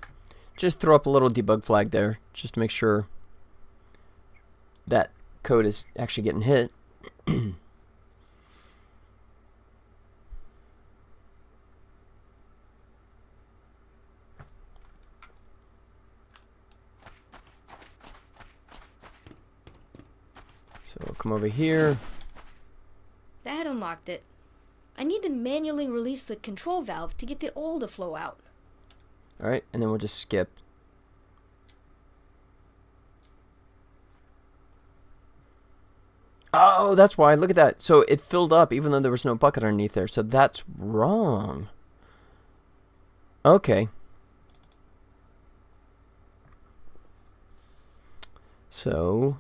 just throw up a little debug flag there, just to make sure that code is actually getting hit. So we'll come over here. That unlocked it. I need to manually release the control valve to get the oil to flow out. Alright, and then we'll just skip. Oh, that's why. Look at that. So it filled up even though there was no bucket underneath there. So that's wrong. Okay. So...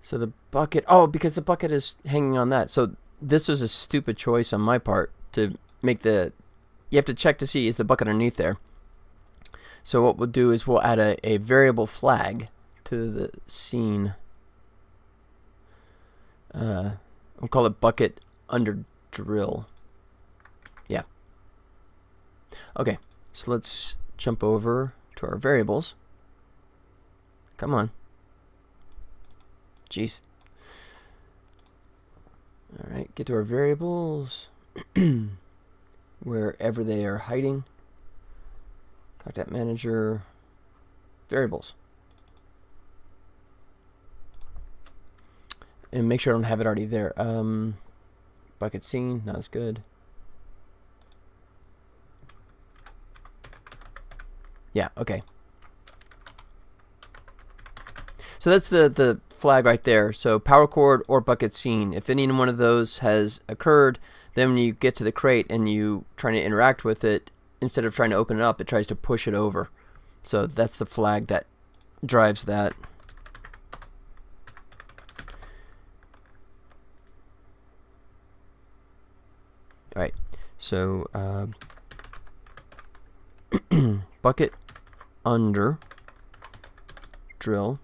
So the bucket... Oh, because the bucket is hanging on that. So this was a stupid choice on my part to make the... You have to check to see is the bucket underneath there. So what we'll do is we'll add a variable flag to the scene. We'll call it bucket under drill. Yeah. Okay, so let's jump over to our variables. Come on. Jeez. Alright, get to our variables. Wherever they are hiding. Contact manager. Variables. And make sure I don't have it already there. Bucket scene, not as good. Yeah, okay. So that's the flag right there. So power cord or bucket scene. If any one of those has occurred, then when you get to the crate and you try to interact with it, instead of trying to open it up, it tries to push it over. So that's the flag that drives that. Alright, so bucket under drill.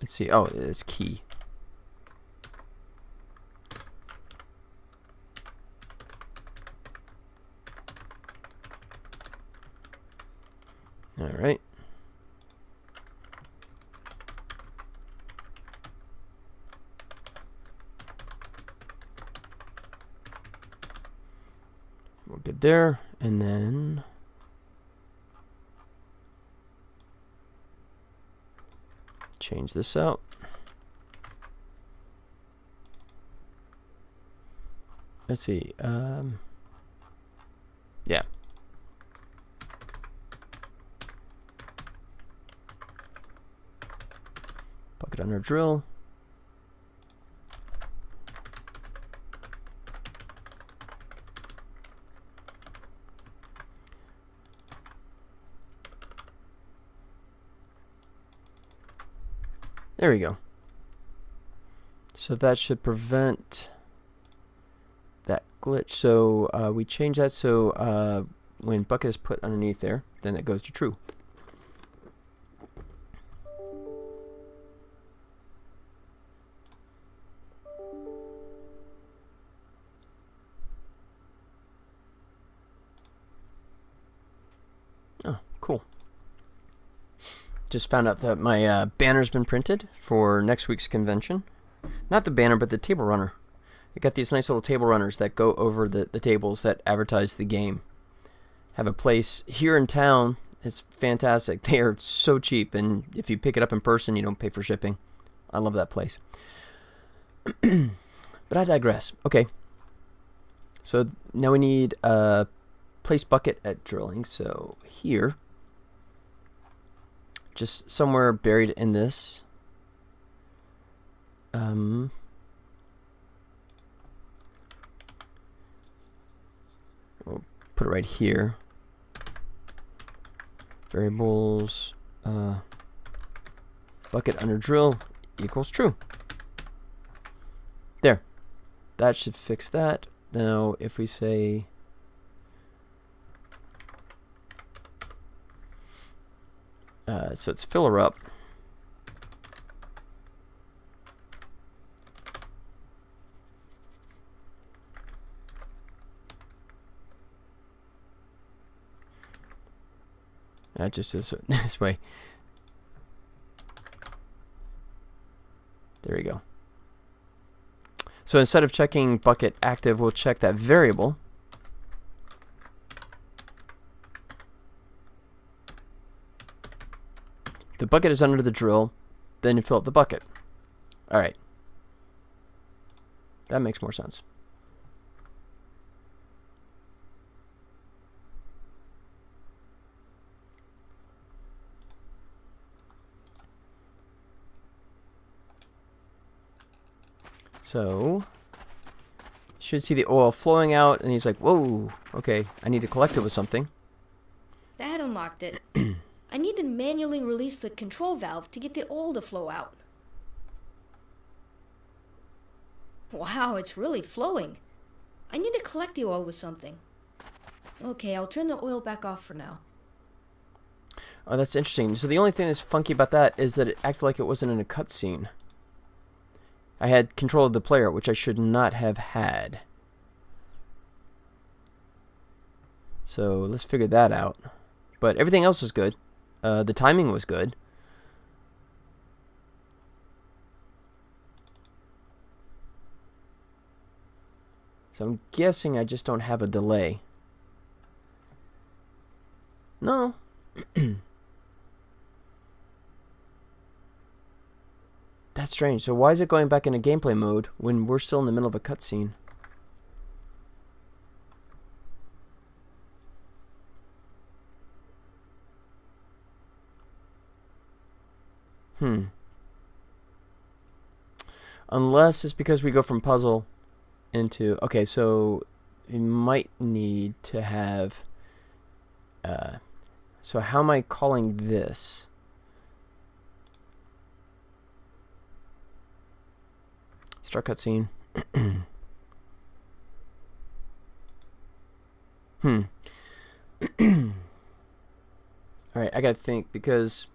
Let's see. Oh, it's key. All right. We're good there. And then change this out. Let's see. Yeah. Bucket under drill. There we go. So that should prevent that glitch. So we change that so when bucket is put underneath there, then it goes to true. Oh, cool. Just found out that my banner's been printed for next week's convention. Not the banner, but the table runner. I got these nice little table runners that go over the tables that advertise the game. Have a place here in town. It's fantastic. They are so cheap, and if you pick it up in person, you don't pay for shipping. I love that place. But I digress. Okay. So now we need a place bucket at drilling. So here, just somewhere buried in this. We'll put it right here. Variables, bucket under drill equals true. There. That should fix that. Now, if we say so it's filler up. Just this way. There we go. So instead of checking bucket active, we'll check that variable. If the bucket is under the drill, then you fill up the bucket. All right. That makes more sense. So, you should see the oil flowing out, and he's like, whoa, okay, I need to collect it with something. That unlocked it. I need to manually release the control valve to get the oil to flow out. Wow, it's really flowing. I need to collect the oil with something. Okay, I'll turn the oil back off for now. Oh, that's interesting. So the only thing that's funky about that is that it acted like it wasn't in a cutscene. I had control of the player, which I should not have had. So let's figure that out. But everything else was good. The timing was good. So I'm guessing I just don't have a delay. No. That's strange. So why is it going back into gameplay mode when we're still in the middle of a cutscene? Unless it's because we go from puzzle into... Okay, so we might need to have... so how am I calling this? Start cutscene. Alright, I gotta think, because...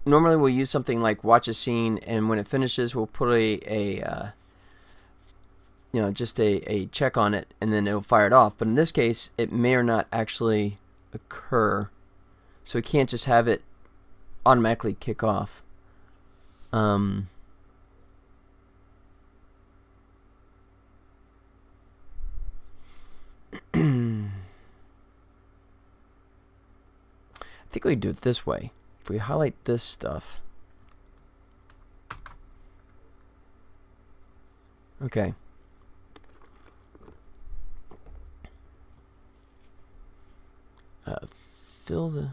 Normally we'll use something like watch a scene, and when it finishes we'll put just a check on it, and then it'll fire it off. But in this case, it may or not actually occur, so we can't just have it automatically kick off. I think we do it this way. If we highlight this stuff. Okay. Fill the...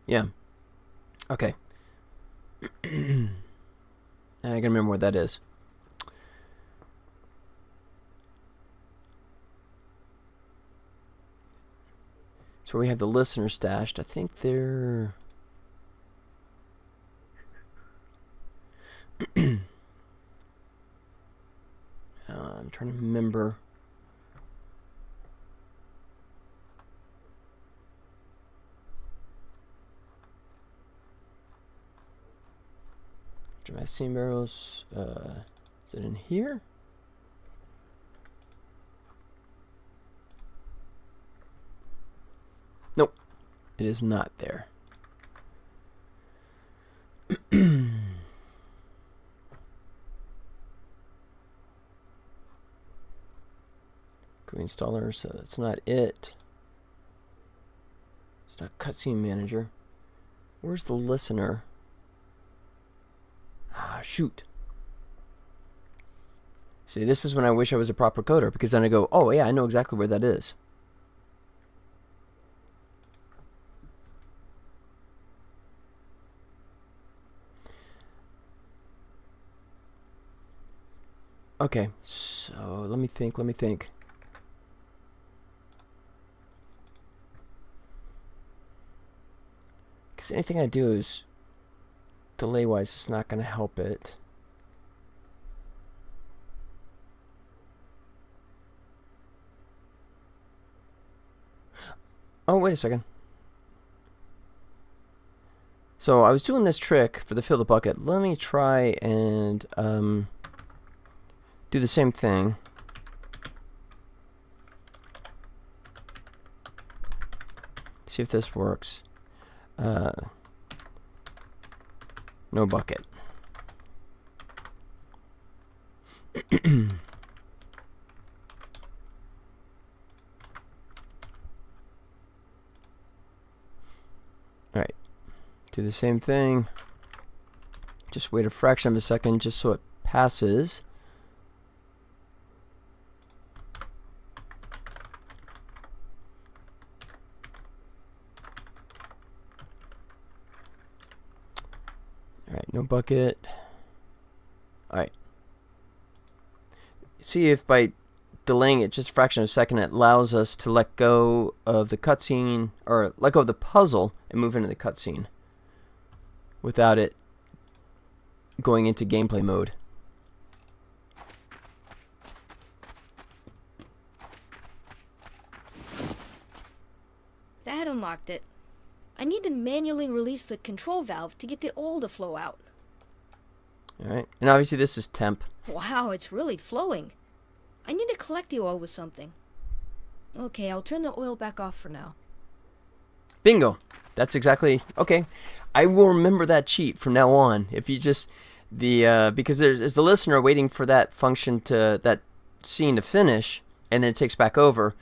Yeah. Okay. I gotta remember what that is. So we have the listener stashed. I think they're... I'm trying to remember. Vaccine barrels. Is it in here? Nope, it is not there. GUI installer, so that's not it. It's not cutscene manager. Where's the listener? Ah, shoot. See, this is when I wish I was a proper coder, because then I go, oh yeah, I know exactly where that is. Okay, so let me think. Because anything I do is delay-wise, it's not going to help it. Oh, wait a second. So I was doing this trick for the fill the bucket. Let me try and do the same thing. See if this works. No bucket. Alright. Do the same thing. Just wait a fraction of a second just so it passes. Alright, no bucket. Alright. See if by delaying it just a fraction of a second it allows us to let go of the cutscene, or let go of the puzzle and move into the cutscene without it going into gameplay mode. That unlocked it. I need to manually release the control valve to get the oil to flow out. Alright, and obviously this is temp. Wow, it's really flowing. I need to collect the oil with something. Okay, I'll turn the oil back off for now. Bingo! That's exactly... Okay, I will remember that cheat from now on. If you just... because there's the listener waiting for that function to... that scene to finish, and then it takes back over.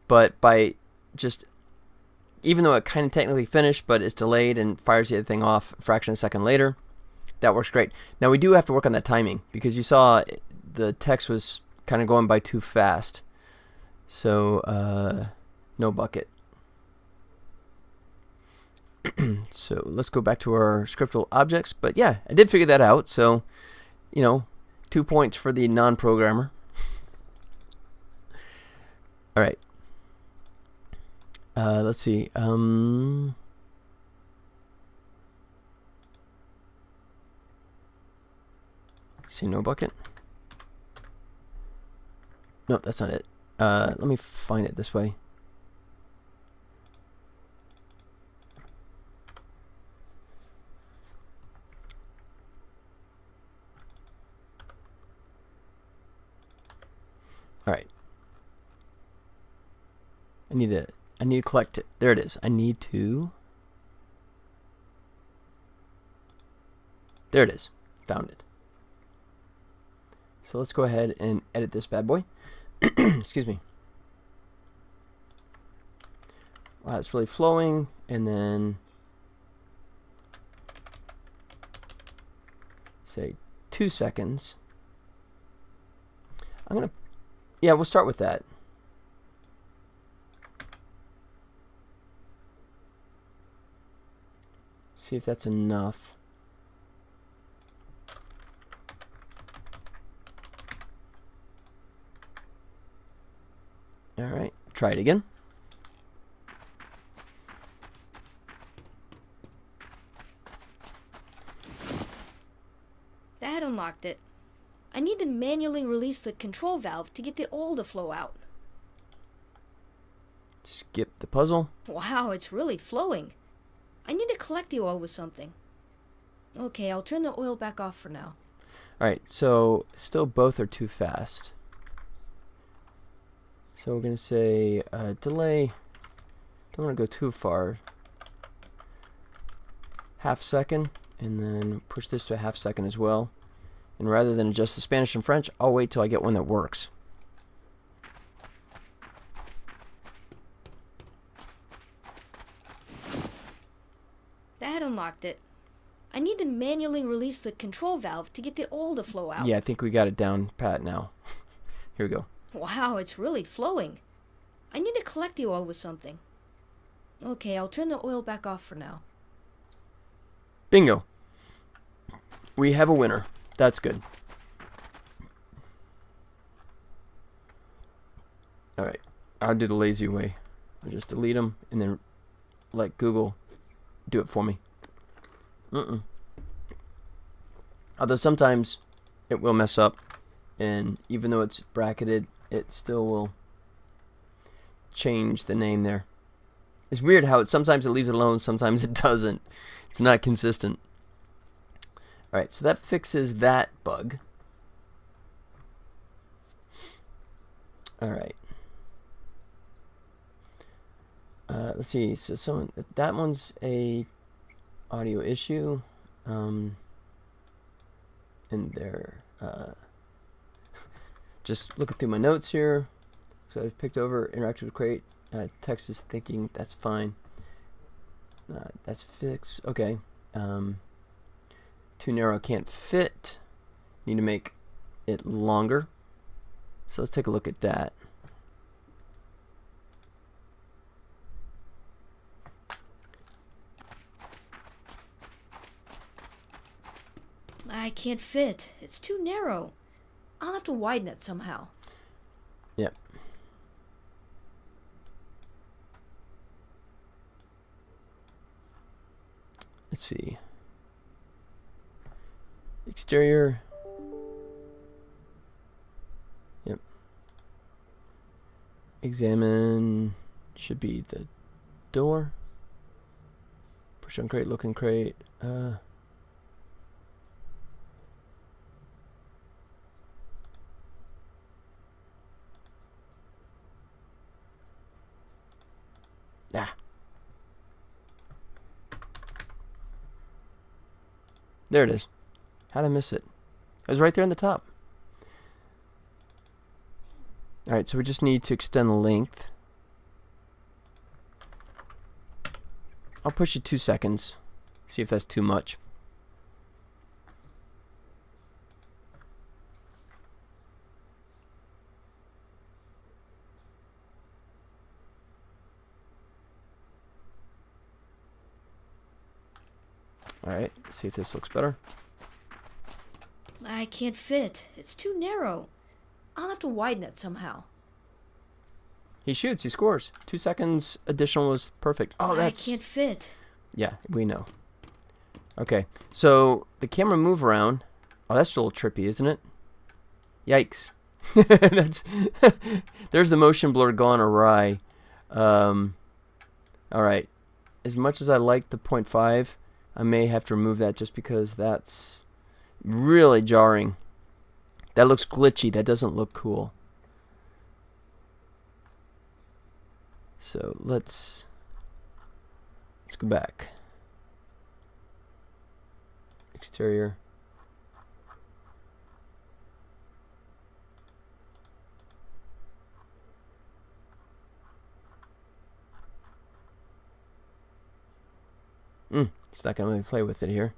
But by just... even though it kind of technically finished, but it's delayed and fires the other thing off a fraction of a second later, that works great. Now we do have to work on that timing, because you saw the text was kind of going by too fast. So, no bucket. So let's go back to our scriptable objects. But yeah, I did figure that out. So, 2 points for the non-programmer. All right. Let's see. See, no bucket. No, that's not it. Let me find it this way. All right. I need to collect it. There it is. There it is. Found it. So let's go ahead and edit this bad boy. Excuse me. Wow, it's really flowing. And then say 2 seconds. Yeah, we'll start with that. See if that's enough. All right, try it again. That unlocked it. I need to manually release the control valve to get the oil to flow out. Skip the puzzle. Wow, it's really flowing. I need to collect the oil with something. Okay, I'll turn the oil back off for now. All right, so still both are too fast. So we're going to say delay. Don't want to go too far. Half second, and then push this to a half second as well. And rather than adjust the Spanish and French, I'll wait till I get one that works. That unlocked it. I need to manually release the control valve to get the oil to flow out. Yeah, I think we got it down pat now. Here we go. Wow, it's really flowing. I need to collect the oil with something. Okay, I'll turn the oil back off for now. Bingo. We have a winner. That's good. All right, I'll do the lazy way. I'll just delete them and then let Google do it for me. Although sometimes it will mess up, and even though it's bracketed, it still will change the name there. It's weird how sometimes it leaves it alone, sometimes it doesn't. It's not consistent. Alright, so that fixes that bug. Alright. Let's see, so that one's a audio issue. And there, just looking through my notes here. So I picked over interactive crate. Text is thinking, that's fine. That's fixed. Okay. Too narrow, can't fit. Need to make it longer. So let's take a look at that. I can't fit. It's too narrow. I'll have to widen it somehow. Yep. Let's see. Exterior. Yep. Examine should be the door. Push on crate, look in crate. There it is. How'd I miss it? It was right there on the top. Alright, so we just need to extend the length. I'll push it 2 seconds. See if that's too much. Alright, see if this looks better. I can't fit. It's too narrow. I'll have to widen it somehow. He shoots, he scores. 2 seconds additional was perfect. Oh, that's... I can't fit. Yeah, we know. Okay, so the camera move around. Oh, that's a little trippy, isn't it? Yikes. That's there's the motion blur gone awry. Alright. As much as I like the 0.5, I may have to remove that just because that's really jarring. That looks glitchy. That doesn't look cool. So let's go back. Exterior. It's not gonna let me play with it here.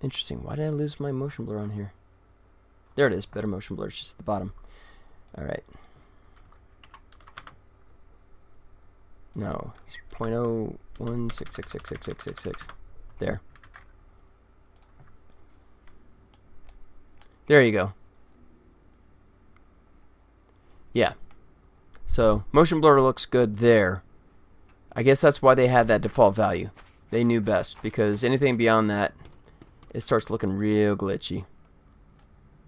Interesting. Why did I lose my motion blur on here? There it is. Better motion blur. It's just at the bottom. Alright. No. It's 0.0166666666. There. There you go. Yeah. So, motion blur looks good there. I guess that's why they had that default value. They knew best, because anything beyond that, it starts looking real glitchy.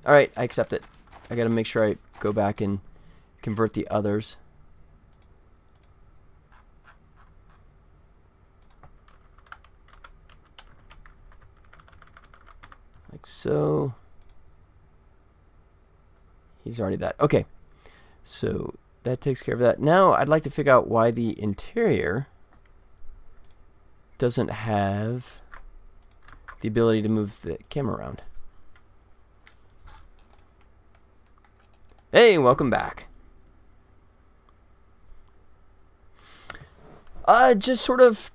Alright, I accept it. I gotta make sure I go back and convert the others. Like so. He's already that. Okay. So that takes care of that. Now I'd like to figure out why the interior doesn't have the ability to move the camera around. Hey, welcome back. Just sort of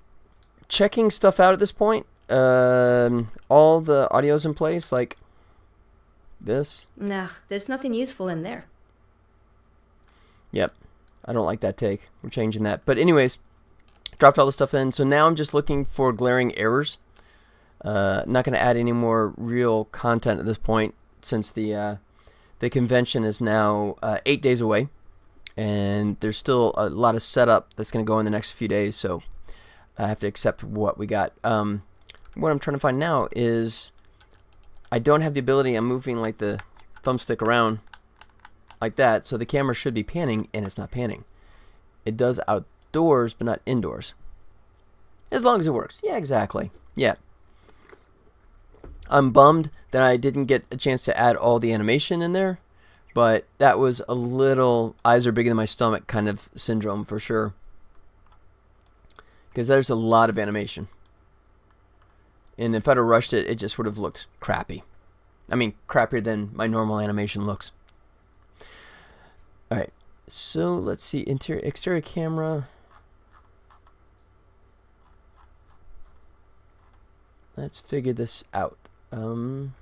checking stuff out at this point. All the audio's in place, like this. Nah, there's nothing useful in there. Yep. I don't like that take. We're changing that. But anyways, dropped all the stuff in. So now I'm just looking for glaring errors. Not going to add any more real content at this point, since the convention is now 8 days away, and there's still a lot of setup that's going to go in the next few days. So I have to accept what we got. What I'm trying to find now is I don't have the ability. I'm moving like the thumbstick around like that, so the camera should be panning, and it's not panning. It does outdoors, but not indoors. As long as it works. Yeah, exactly. Yeah. I'm bummed that I didn't get a chance to add all the animation in there, but that was a little eyes are bigger than my stomach kind of syndrome for sure. Because there's a lot of animation. And if I'd have rushed it, it just would have looked crappy. I mean, crappier than my normal animation looks. Alright, so let's see. Exterior camera. Let's figure this out. Trying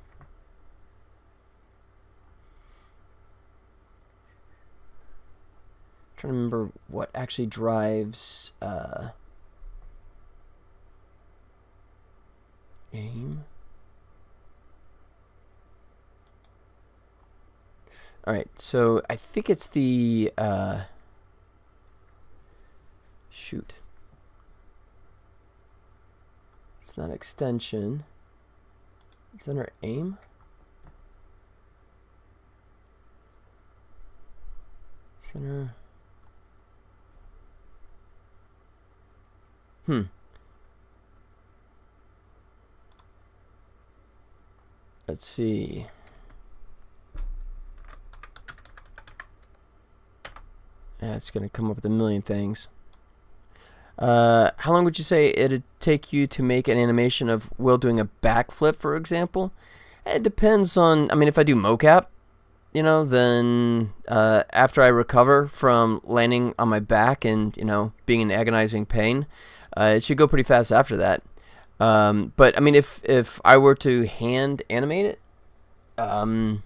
to remember what actually drives aim. Alright, so I think it's the shoot. It's not extension. It's under aim. Center. Let's see. Yeah, it's going to come up with a million things. How long would you say it'd take you to make an animation of Will doing a backflip, for example? It depends on, I mean, if I do mocap, you know, then after I recover from landing on my back and, you know, being in agonizing pain, it should go pretty fast after that. But, I mean, if I were to hand animate it, I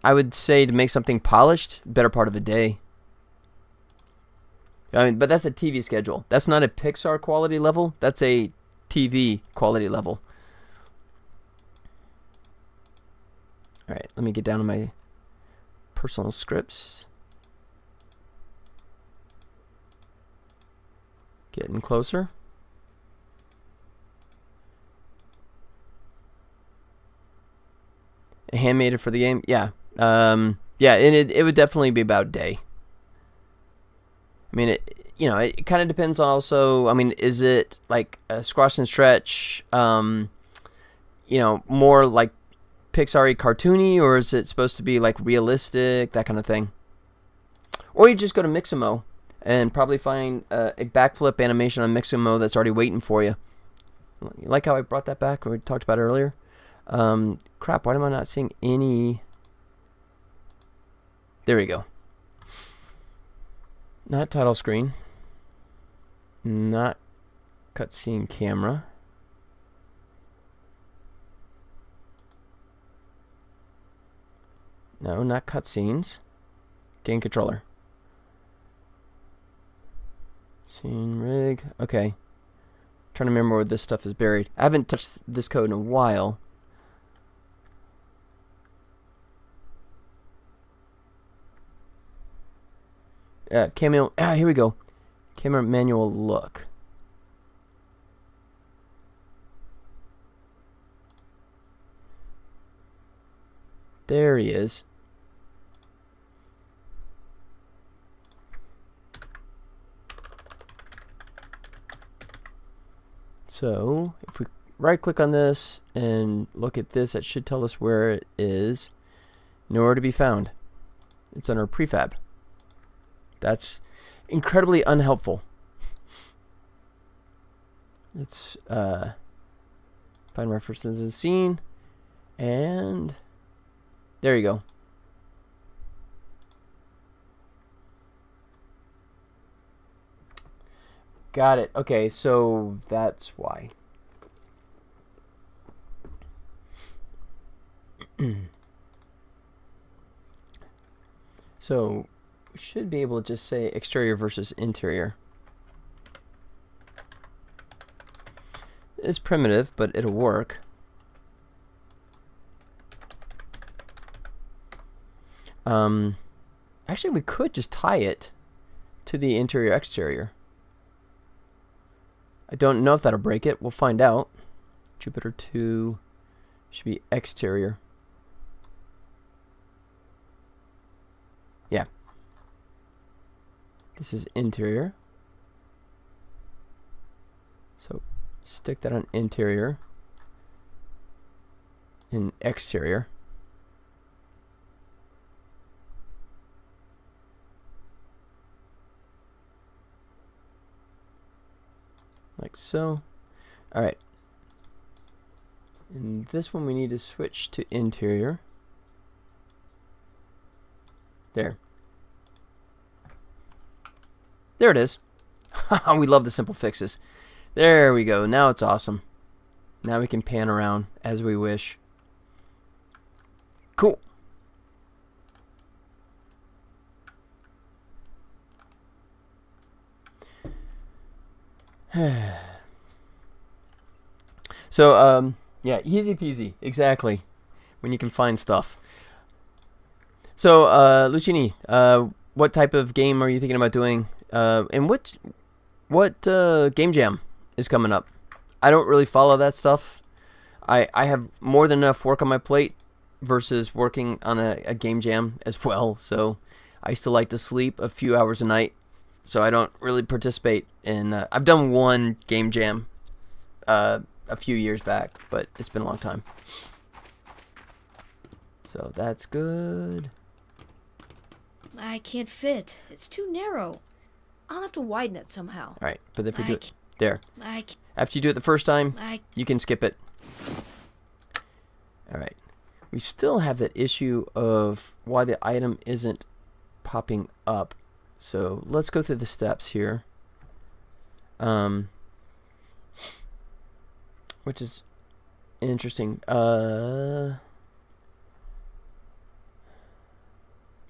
would say to make something polished, better part of a day. I mean, but that's a TV schedule. That's not a Pixar quality level. That's a TV quality level. Alright, let me get down to my personal scripts. Getting closer. Handmade for the game? Yeah. Yeah, and it would definitely be about a day. I mean, it kind of depends also. I mean, is it like a squash and stretch, you know, more like Pixar-y cartoony, or is it supposed to be like realistic, that kind of thing? Or you just go to Mixamo and probably find a backflip animation on Mixamo that's already waiting for you. You like how I brought that back? We talked about it earlier. Crap, why am I not seeing any? There we go. Not title screen. Not cutscene camera. No, not cutscenes. Game controller. Scene rig. Okay. Trying to remember where this stuff is buried. I haven't touched this code in a while. Cameo. Here we go. Camera manual look. There he is. So, if we right click on this and look at this, it should tell us where it is. Nowhere to be found. It's under prefab. That's incredibly unhelpful. Let's find references in scene, and there you go. Got it. Okay, so that's why. So we should be able to just say exterior versus interior. It's primitive, but it'll work. Actually, we could just tie it to the interior exterior. I don't know if that'll break it. We'll find out. Jupiter 2 should be exterior. Yeah. This is interior. So stick that on interior and exterior. Like so. Alright. And this one we need to switch to interior. There. There it is. We love the simple fixes. There we go. Now it's awesome. Now we can pan around as we wish. Cool. So, yeah, easy peasy. Exactly. When you can find stuff. So, Lucini, what type of game are you thinking about doing? And what game jam is coming up? I don't really follow that stuff. I have more than enough work on my plate versus working on a game jam as well. So I used to like to sleep a few hours a night. So I don't really participate in... I've done one game jam a few years back, but it's been a long time. So that's good. I can't fit. It's too narrow. I'll have to widen it somehow. All right, but if we do it... There. I After you do it the first time, you can skip it. All right. We still have that issue of why the item isn't popping up. So let's go through the steps here. Which is interesting.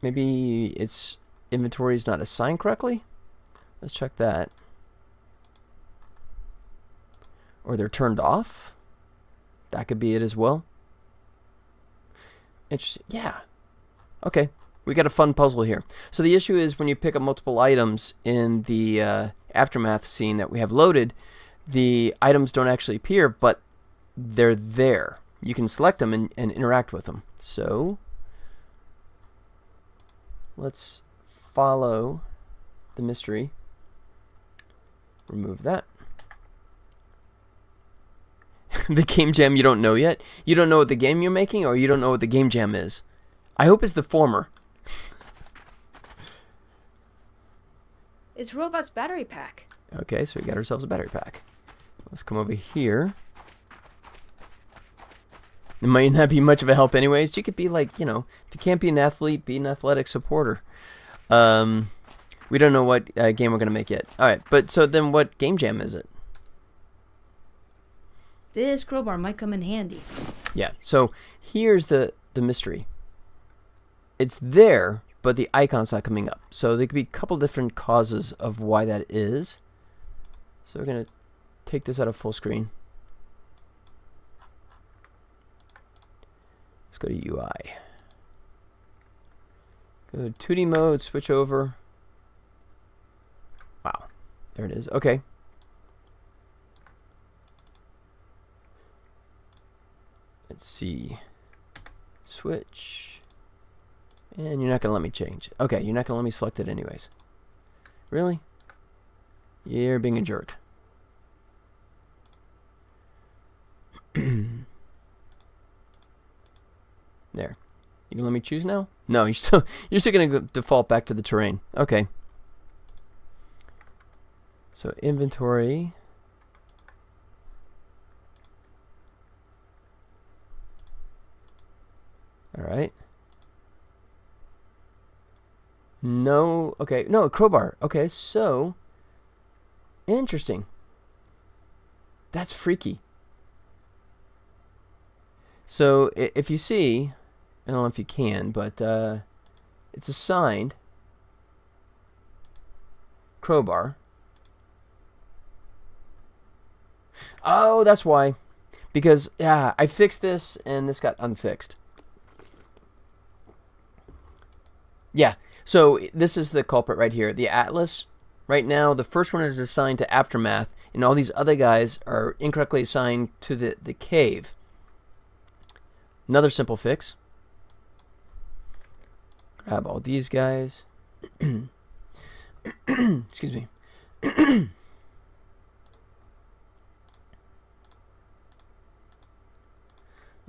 Maybe its inventory is not assigned correctly. Let's check that. Or they're turned off. That could be it as well. Interesting. Yeah. Okay. We got a fun puzzle here. So the issue is when you pick up multiple items in the aftermath scene that we have loaded, the items don't actually appear, but they're there. You can select them and interact with them. So let's follow the mystery. Remove that. The game jam you don't know yet? You don't know what the game you're making, or you don't know what the game jam is? I hope it's the former. It's Robot's battery pack. Okay, so we got ourselves a battery pack. Let's come over here. It might not be much of a help anyways. You could be like, you know, if you can't be an athlete, be an athletic supporter. We don't know what game we're going to make yet. Alright, but so then what game jam is it? This crowbar might come in handy. Yeah, so here's the mystery. It's there, but the icon's not coming up. So there could be a couple different causes of why that is. So we're going to take this out of full screen. Let's go to UI. Go to 2D mode, switch over. Wow, there it is. Okay. Let's see. Switch. And you're not going to let me change. Okay, you're not going to let me select it anyways. Really? You're being a jerk. There. You can let me choose now? No, you're still going to default back to the terrain. Okay. So inventory. All right. No. Okay. No, crowbar. Okay, so interesting. That's freaky. So if you see, I don't know if you can, but it's assigned crowbar. Oh, that's why. Because, yeah, I fixed this and this got unfixed. Yeah, so this is the culprit right here. The Atlas, right now, the first one is assigned to Aftermath, and all these other guys are incorrectly assigned to the cave. Another simple fix. Grab all these guys. Excuse me.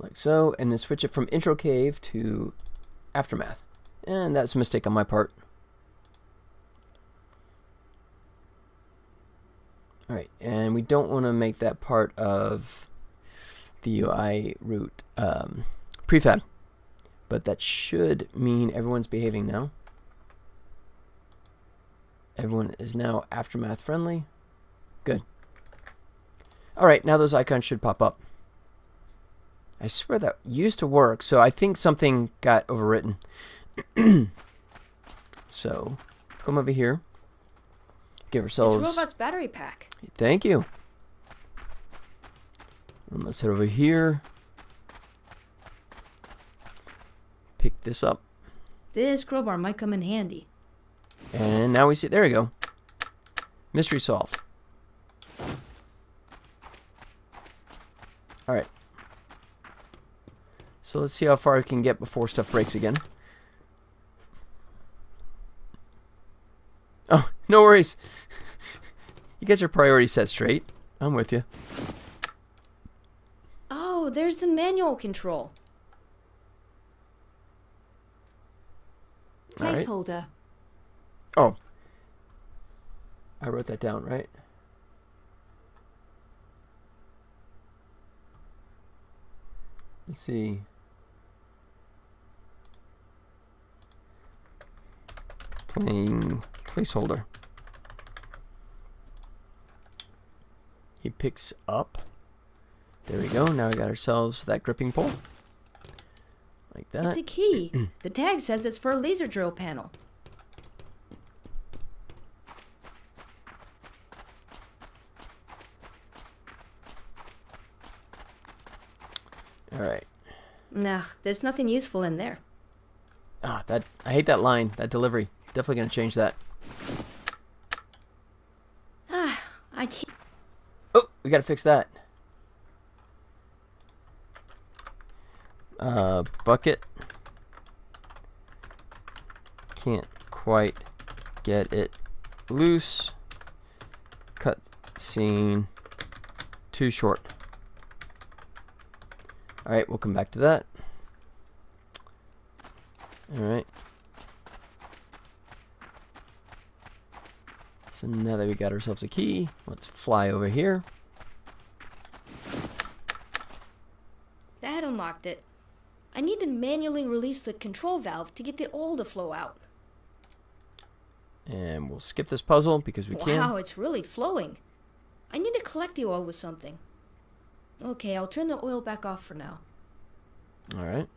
Like so, and then switch it from intro cave to Aftermath. And that's a mistake on my part. Alright, and we don't want to make that part of the UI root prefab. But that should mean everyone's behaving now. Everyone is now Aftermath friendly. Good. Alright, now those icons should pop up. I swear that used to work, so I think something got overwritten. So, come over here. Give ourselves... It's Robot's battery pack. Thank you. And let's head over here. Pick this up. This crowbar might come in handy. And now we see... There we go. Mystery solved. Alright. So let's see how far I can get before stuff breaks again. Oh, no worries. You get your priorities set straight. I'm with you. Oh, there's the manual control. All right. Placeholder. Oh. I wrote that down, right? Let's see. Playing placeholder. He picks up. There we go. Now we got ourselves that gripping pole. Like that. It's a key. The tag says it's for a laser drill panel. Alright. Nah, there's nothing useful in there. Ah, that I hate that line, that delivery. Definitely gonna change that. Ah, I can't. Oh, we gotta fix that. Bucket. Can't quite get it loose. Cut scene too short. Alright, we'll come back to that. Alright. So now that we got ourselves a key, let's fly over here. That unlocked it. I need to manually release the control valve to get the oil to flow out. And we'll skip this puzzle because we can. Wow, it's really flowing. I need to collect the oil with something. Okay, I'll turn the oil back off for now. Alright.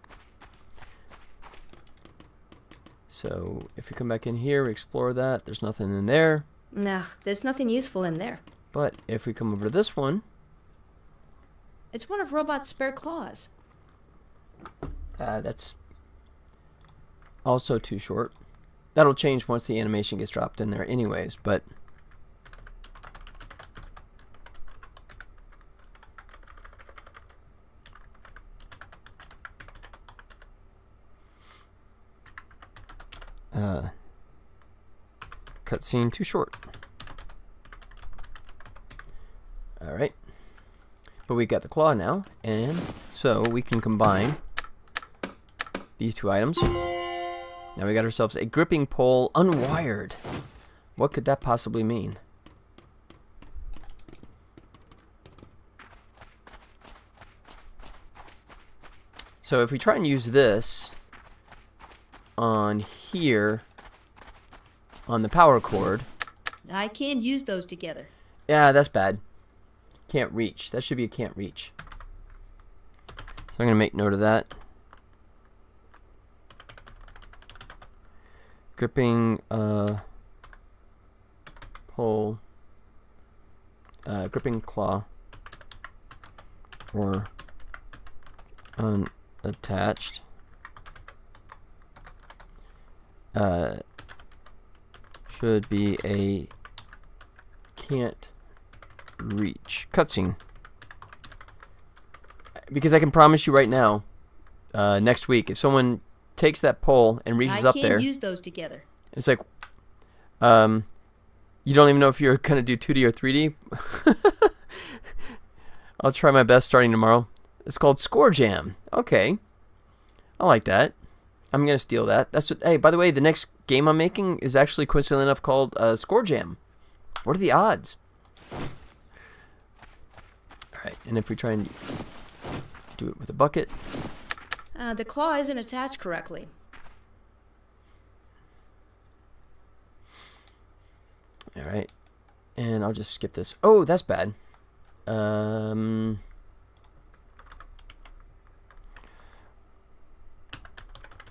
So if we come back in here, we explore that. There's nothing in there. Nah, there's nothing useful in there. But if we come over to this one, It's one of Robot's spare claws. that's also too short. That'll change once the animation gets dropped in there anyways, but cutscene too short. Alright. But we got the claw now, and so we can combine these two items. Now we got ourselves a gripping pole unwired. What could that possibly mean? So if we try and use this on here, on the power cord. I can't use those together. Yeah, that's bad. Can't reach. That should be a can't reach. So I'm going to make note of that. Gripping pole, gripping claw, or unattached. Should be a can't reach cutscene. Because I can promise you right now, next week, if someone takes that pole and reaches up there, I can't use those together. it's like, you don't even know if you're gonna do 2D or 3D. I'll try my best starting tomorrow. It's called Score Jam. Okay, I like that. I'm gonna steal that. That's what. Hey, by the way, the next game I'm making is actually coincidentally enough called Score Jam. What are the odds? All right, and if we try and do it with a bucket. The claw isn't attached correctly. All right, and I'll just skip this. Oh, that's bad.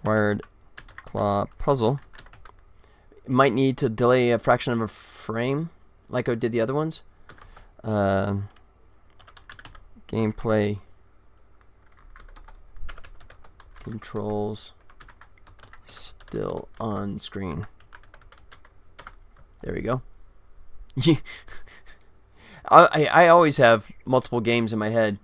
Wired claw puzzle. It might need to delay a fraction of a frame, like I did the other ones. Gameplay controls still on screen. There we go. I always have multiple games in my head.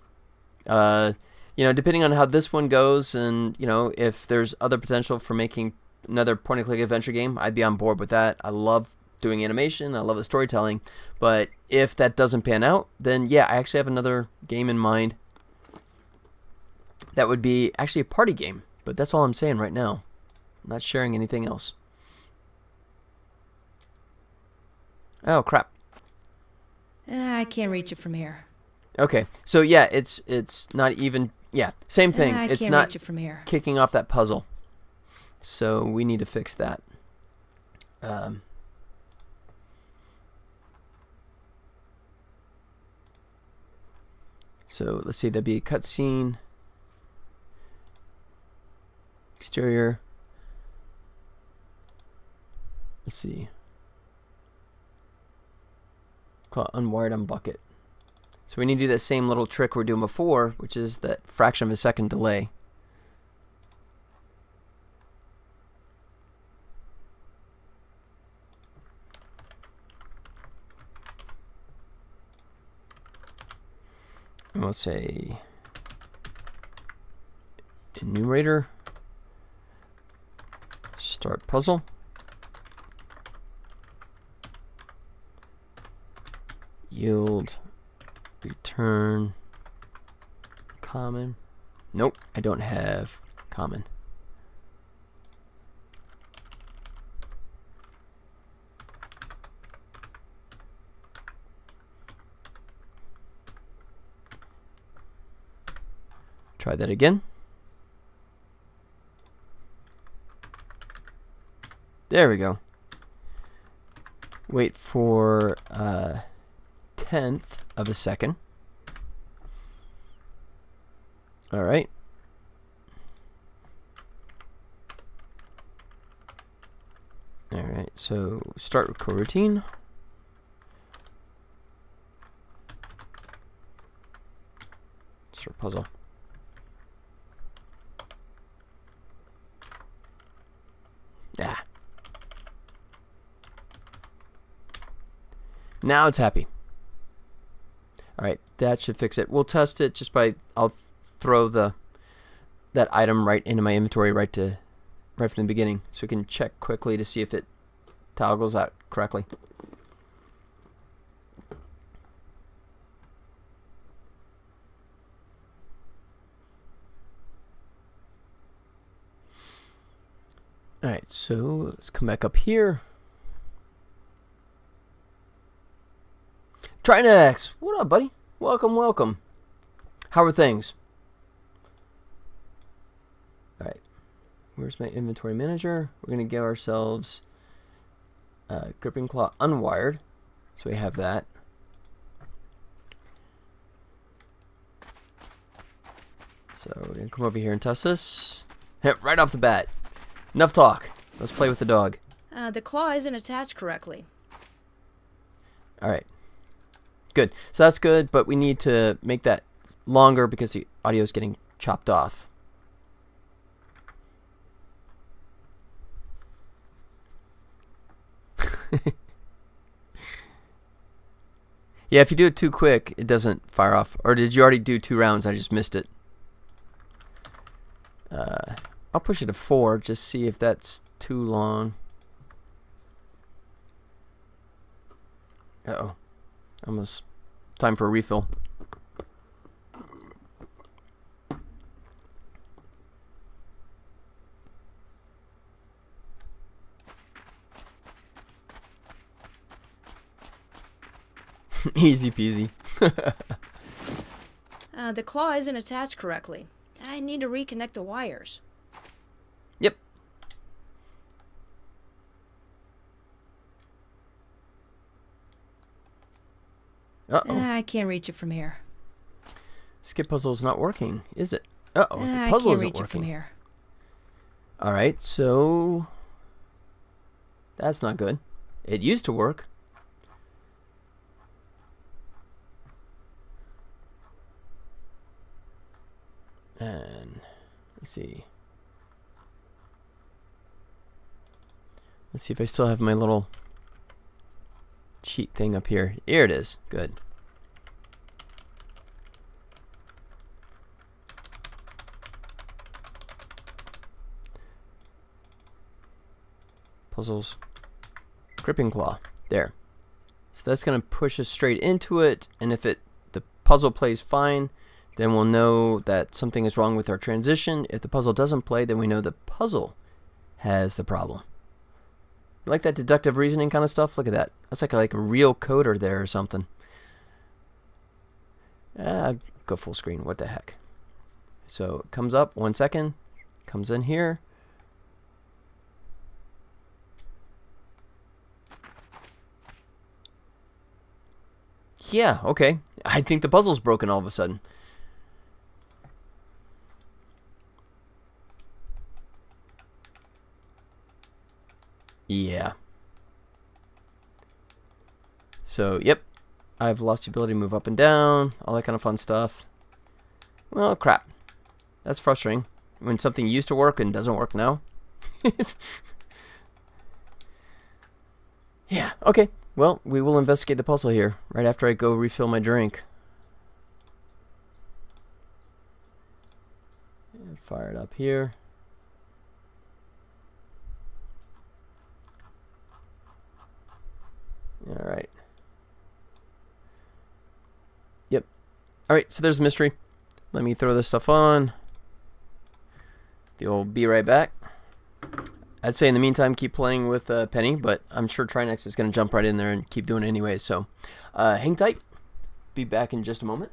You know, depending on how this one goes, and you know, if there's other potential for making another point-and-click adventure game, I'd be on board with that. I love doing animation. I love the storytelling. But if that doesn't pan out, then yeah, I actually have another game in mind. That would be actually a party game. But that's all I'm saying right now. I'm not sharing anything else. Oh crap. I can't reach it from here. Okay, so yeah, it's not even, yeah, same thing. I It's can't not reach it from here. kicking off that puzzle. So we need to fix that. So let's see, that'd be a cutscene. Exterior. Let's see. Call it unwired on bucket. So we need to do that same little trick we were doing before, which is that fraction of a second delay. And we'll say enumerator, start puzzle. Yield, return, common. Nope, I don't have common. Try that again. There we go. Wait for a 10th of a second. All right. All right, so start coroutine. Start puzzle. Ah. Now it's happy. All right, that should fix it. We'll test it just by, I'll throw that item right into my inventory right from the beginning, so we can check quickly to see if it toggles out correctly. All right, so let's come back up here. Trinex, what up, buddy? Welcome, welcome. How are things? All right, where's my inventory manager? We're gonna give ourselves gripping claw unwired, so we have that. So we're gonna come over here and test this. Right off the bat. Enough talk. Let's play with the dog. The claw isn't attached correctly. All right. Good. So that's good, but we need to make that longer because the audio is getting chopped off. Yeah, if you do it too quick, it doesn't fire off. Or did you already do 2 rounds? I just missed it. I'll push it to 4, just see if that's too long. Uh-oh. Almost time for a refill. Easy peasy. The claw isn't attached correctly. I need to reconnect the wires. Yep. Uh-oh. I can't reach it from here. Skip puzzle is not working, is it? Uh-oh, the puzzle I can't isn't reach it from working. here. Alright, so that's not good. It used to work. And let's see. Let's see if I still have my little cheat thing up here. Here it is. Good. Puzzles. Gripping claw. There. So that's going to push us straight into it, and if the puzzle plays fine, then we'll know that something is wrong with our transition. If the puzzle doesn't play, then we know the puzzle has the problem. You like that deductive reasoning kind of stuff? Look at that. That's like a real coder there or something. Go full screen. What the heck? So it comes up 1 second. Comes in here. Yeah, okay. I think the puzzle's broken all of a sudden. Yeah. So, yep. I've lost the ability to move up and down, all that kind of fun stuff. Well, crap. That's frustrating. When something used to work and doesn't work now. Yeah, okay. Well, we will investigate the puzzle here, right after I go refill my drink. And fire it up here. Alright. Yep. Alright, so there's a mystery. Let me throw this stuff on. The old be right back. I'd say in the meantime, keep playing with Penny, but I'm sure Trinex is going to jump right in there and keep doing it anyway. So hang tight. Be back in just a moment.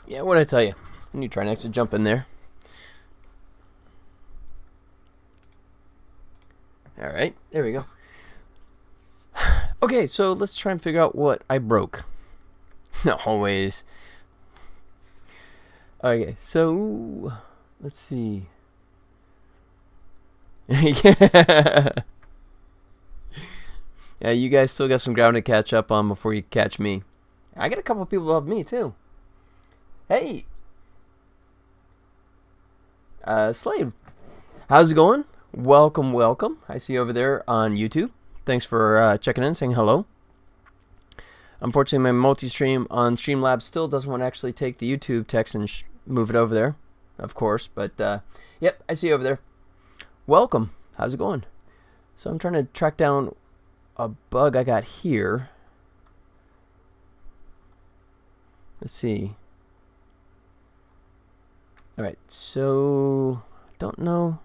Yeah, what'd I tell you? I knew Trinex to jump in there. Alright, there we go. Okay, so let's try and figure out what I broke. Always. Okay, so let's see. Yeah, you guys still got some ground to catch up on before you catch me. I got a couple people who love me too. Hey, Slave, how's it going? Welcome, welcome. I see you over there on YouTube. Thanks for checking in, saying hello. Unfortunately, my multi-stream on Streamlabs still doesn't want to actually take the YouTube text and move it over there, of course. But, yep, I see you over there. Welcome. How's it going? So I'm trying to track down a bug I got here. Let's see. Alright, so don't know.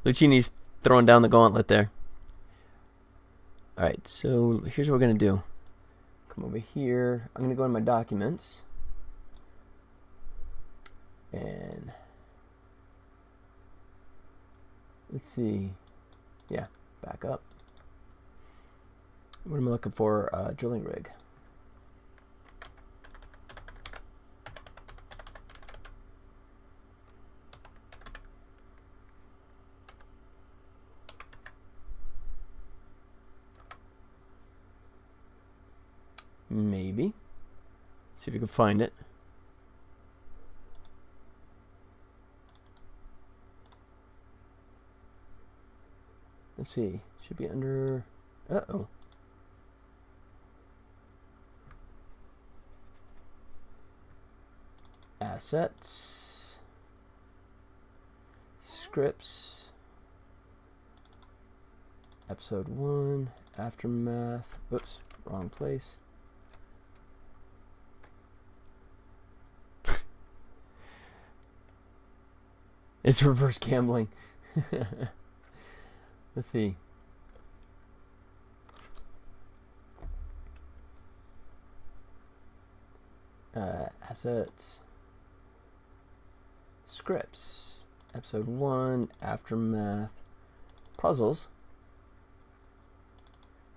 Lucini's throwing down the gauntlet there. Alright, so here's what we're going to do. Come over here. I'm going to go in my documents. And let's see. Yeah, back up. What am I looking for? Drilling rig. Maybe. See if you can find it. Let's see. Should be under... Uh-oh. Assets. Scripts. Episode 1. Aftermath. Oops. Wrong place. It's reverse gambling. Let's see. Assets. Scripts. Episode 1. Aftermath. Puzzles.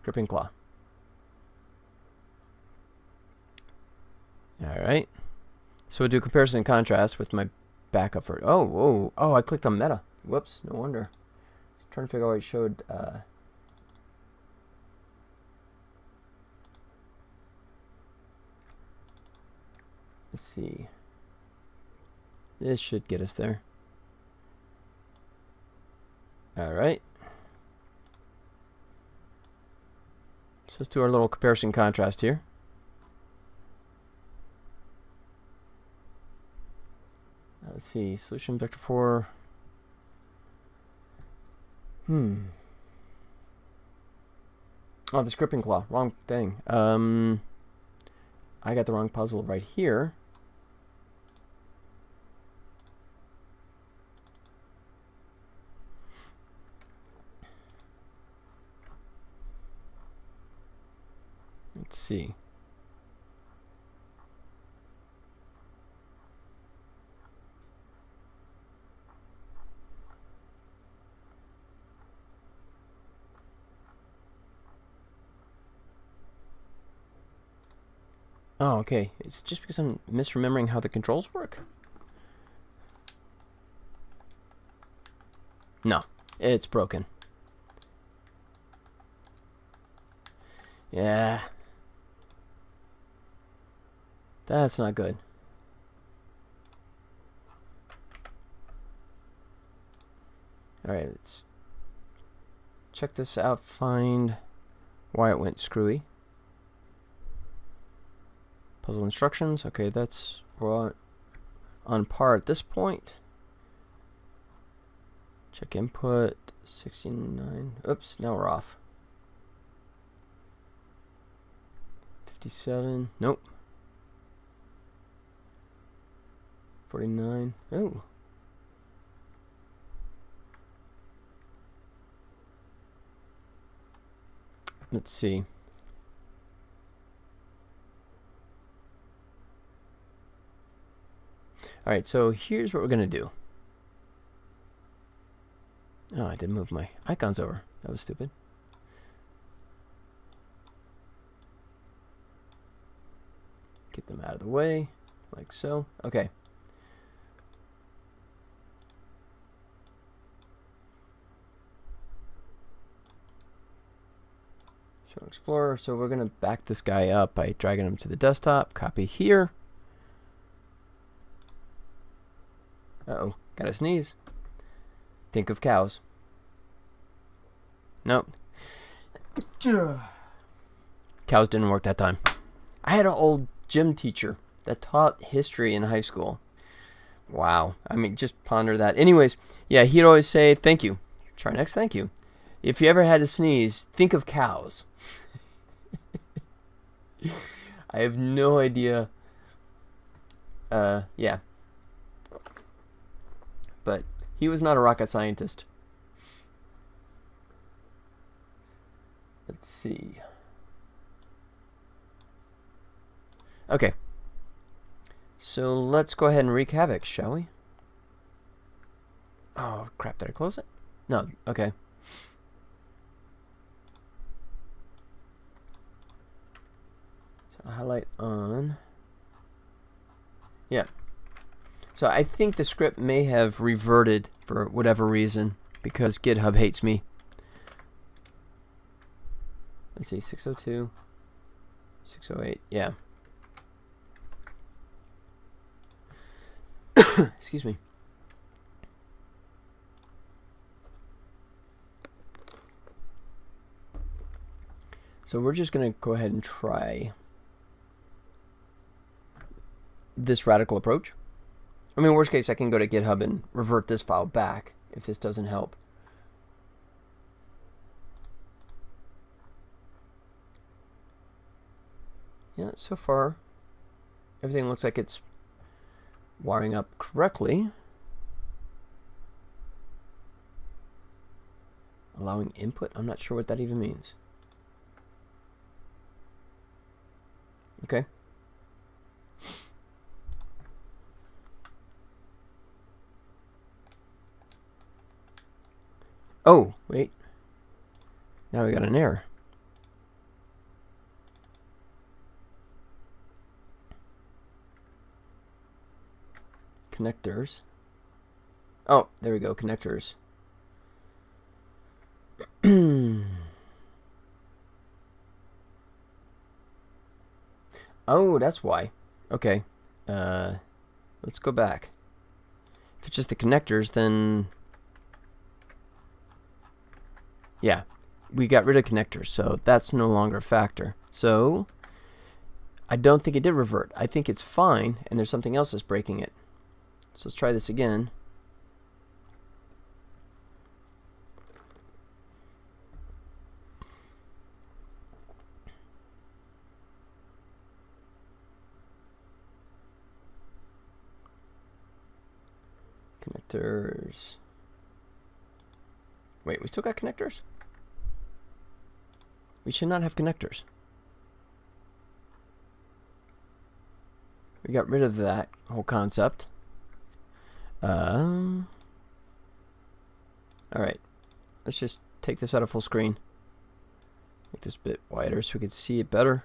Gripping claw. Alright. So we'll do comparison and contrast with my backup for... Oh, whoa. Oh, I clicked on meta. Whoops, no wonder. Trying to figure out why it showed... Let's see. This should get us there. Alright. So let's do our little comparison contrast here. Let's see. Solution vector 4. Oh, the gripping claw. Wrong thing. I got the wrong puzzle right here. Let's see. Oh, okay. It's just because I'm misremembering how the controls work. No, it's broken. Yeah. That's not good. Alright, let's check this out, find why it went screwy. Puzzle instructions. Okay, that's on par at this point. Check input. 69. Oops, now we're off. 57. Nope. 49. Oh. Let's see. Alright, so here's what we're going to do. Oh, I didn't move my icons over. That was stupid. Get them out of the way, like so. Okay. Show Explorer. So we're going to back this guy up by dragging him to the desktop. Copy here. Uh-oh, gotta sneeze. Think of cows. Nope. Cows didn't work that time. I had an old gym teacher that taught history in high school. Wow. I mean, just ponder that. Anyways, yeah, he'd always say, thank you. Try next, thank you. If you ever had to sneeze, think of cows. I have no idea. Yeah. But he was not a rocket scientist. Let's see. Okay. So let's go ahead and wreak havoc, shall we? Oh, crap. Did I close it? No. Okay. So highlight on. Yeah. So I think the script may have reverted for whatever reason because GitHub hates me. Let's see, 602, 608, yeah. Excuse me. So we're just going to go ahead and try this radical approach. I mean, worst case, I can go to GitHub and revert this file back if this doesn't help. Yeah, so far, everything looks like it's wiring up correctly. Allowing input? I'm not sure what that even means. Okay. Oh, wait. Now we got an error. connectors. Oh, there we go, connectors. Oh, that's why. Okay. Let's go back. If it's just the connectors, then... Yeah, we got rid of connectors, so that's no longer a factor. So, I don't think it did revert. I think it's fine, and there's something else that's breaking it. So let's try this again. Connectors. Wait, we still got connectors? We should not have connectors. We got rid of that whole concept. Alright. Let's just take this out of full screen. Make this a bit wider so we can see it better.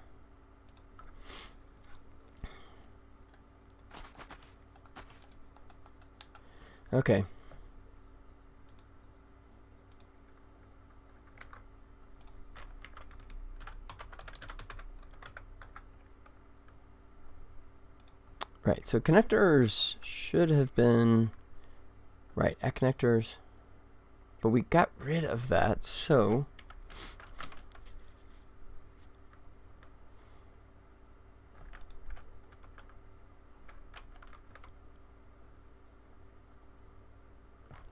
Okay. Right, so connectors should have been right at connectors, but we got rid of that, so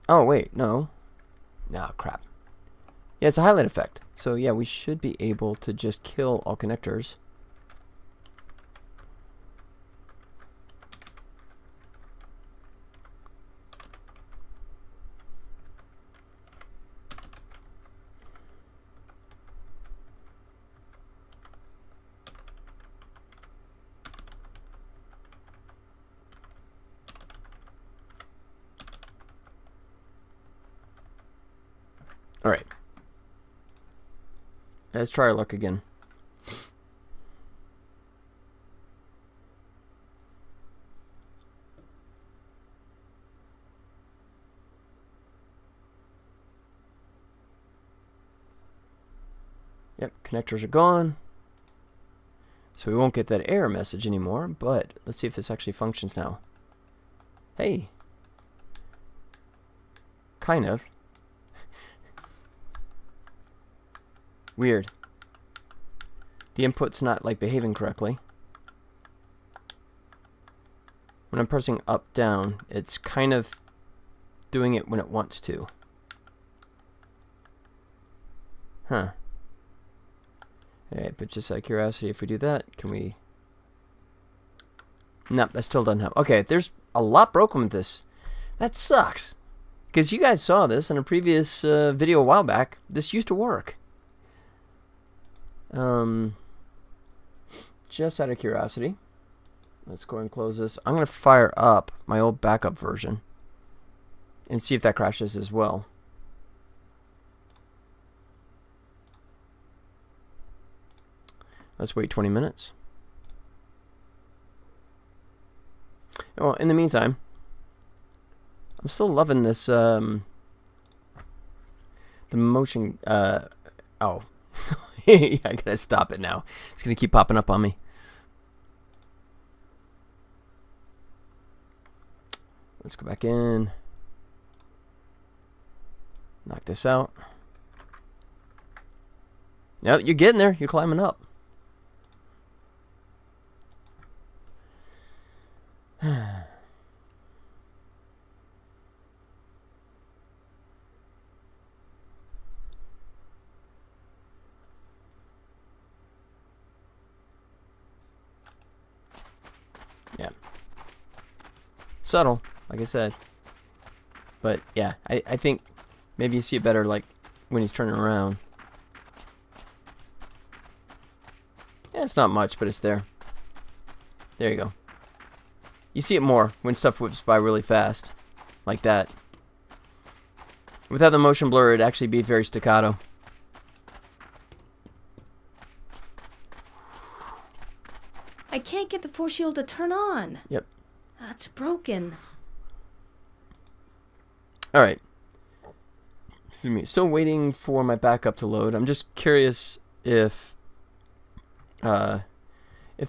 oh wait, no. Nah, crap. Yeah, it's a highlight effect. So yeah, we should be able to just kill all connectors. All right. Let's try our luck again. Yep, connectors are gone. So we won't get that error message anymore, but let's see if this actually functions now. Hey. Kind of. Weird. The input's not like behaving correctly. When I'm pressing up, down, it's kind of doing it when it wants to. Huh. Alright, but just out of curiosity, if we do that, can we... Nope, that still doesn't help. Okay, there's a lot broken with this. That sucks. Because you guys saw this in a previous video a while back. This used to work. Just out of curiosity, let's go and close this. I'm going to fire up my old backup version and see if that crashes as well. Let's wait 20 minutes. Well, in the meantime, I'm still loving this, the motion, oh. I gotta stop it now. It's gonna keep popping up on me. Let's go back in. Knock this out. Yep, you're getting there. You're climbing up. Yeah. Subtle, like I said. But yeah, I think maybe you see it better like when he's turning around. Yeah, it's not much, but it's there. There you go. You see it more when stuff whips by really fast. Like that. Without the motion blur, it'd actually be very staccato. I can't get the force shield to turn on. Yep. That's broken. Alright. Excuse me. Still waiting for my backup to load. I'm just curious if the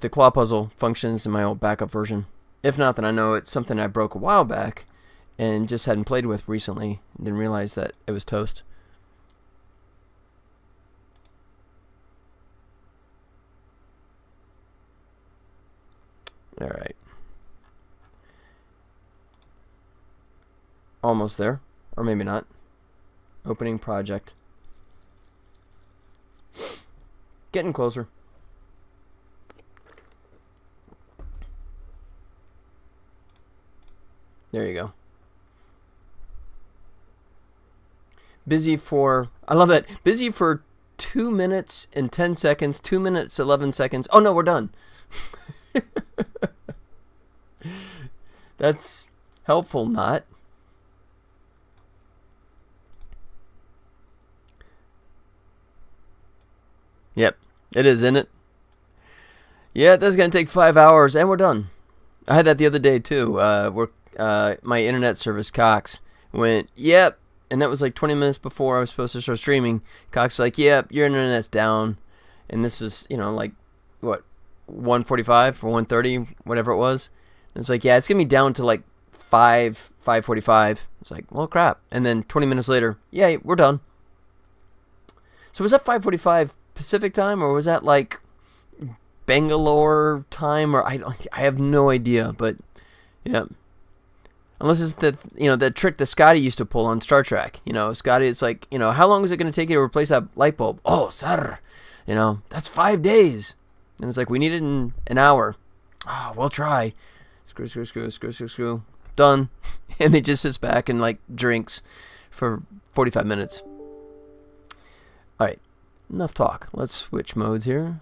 claw puzzle functions in my old backup version. If not, then I know it's something I broke a while back and just hadn't played with recently and didn't realize that it was toast. Alright. Almost there. Or maybe not. Opening project. Getting closer. There you go. Busy for, I love that. Busy for 2 minutes and 10 seconds, 2 minutes, 11 seconds. Oh no, we're done. That's helpful, not? Yep, it is, isn't it? Yeah, that's going to take 5 hours, and we're done. I had that the other day, too. My internet service, Cox, went, yep, and that was like 20 minutes before I was supposed to start streaming. Cox was like, yep, your internet's down, and this is, like, what, 1:45 or 1:30, whatever it was. And it's like, yeah, it's going to be down to like 5:45. It's like, well, crap. And then 20 minutes later, yeah, we're done. So was that 5:45 Pacific time, or was that like Bangalore time, or I have no idea, but yeah. Unless it's the trick that Scotty used to pull on Star Trek. Scotty, it's like, how long is it going to take you to replace that light bulb? Oh, sir, that's 5 days. And it's like, we need it in an hour. Oh, we'll try. Screw. Done. And he just sits back and like drinks for 45 minutes. All right. Enough talk. Let's switch modes here.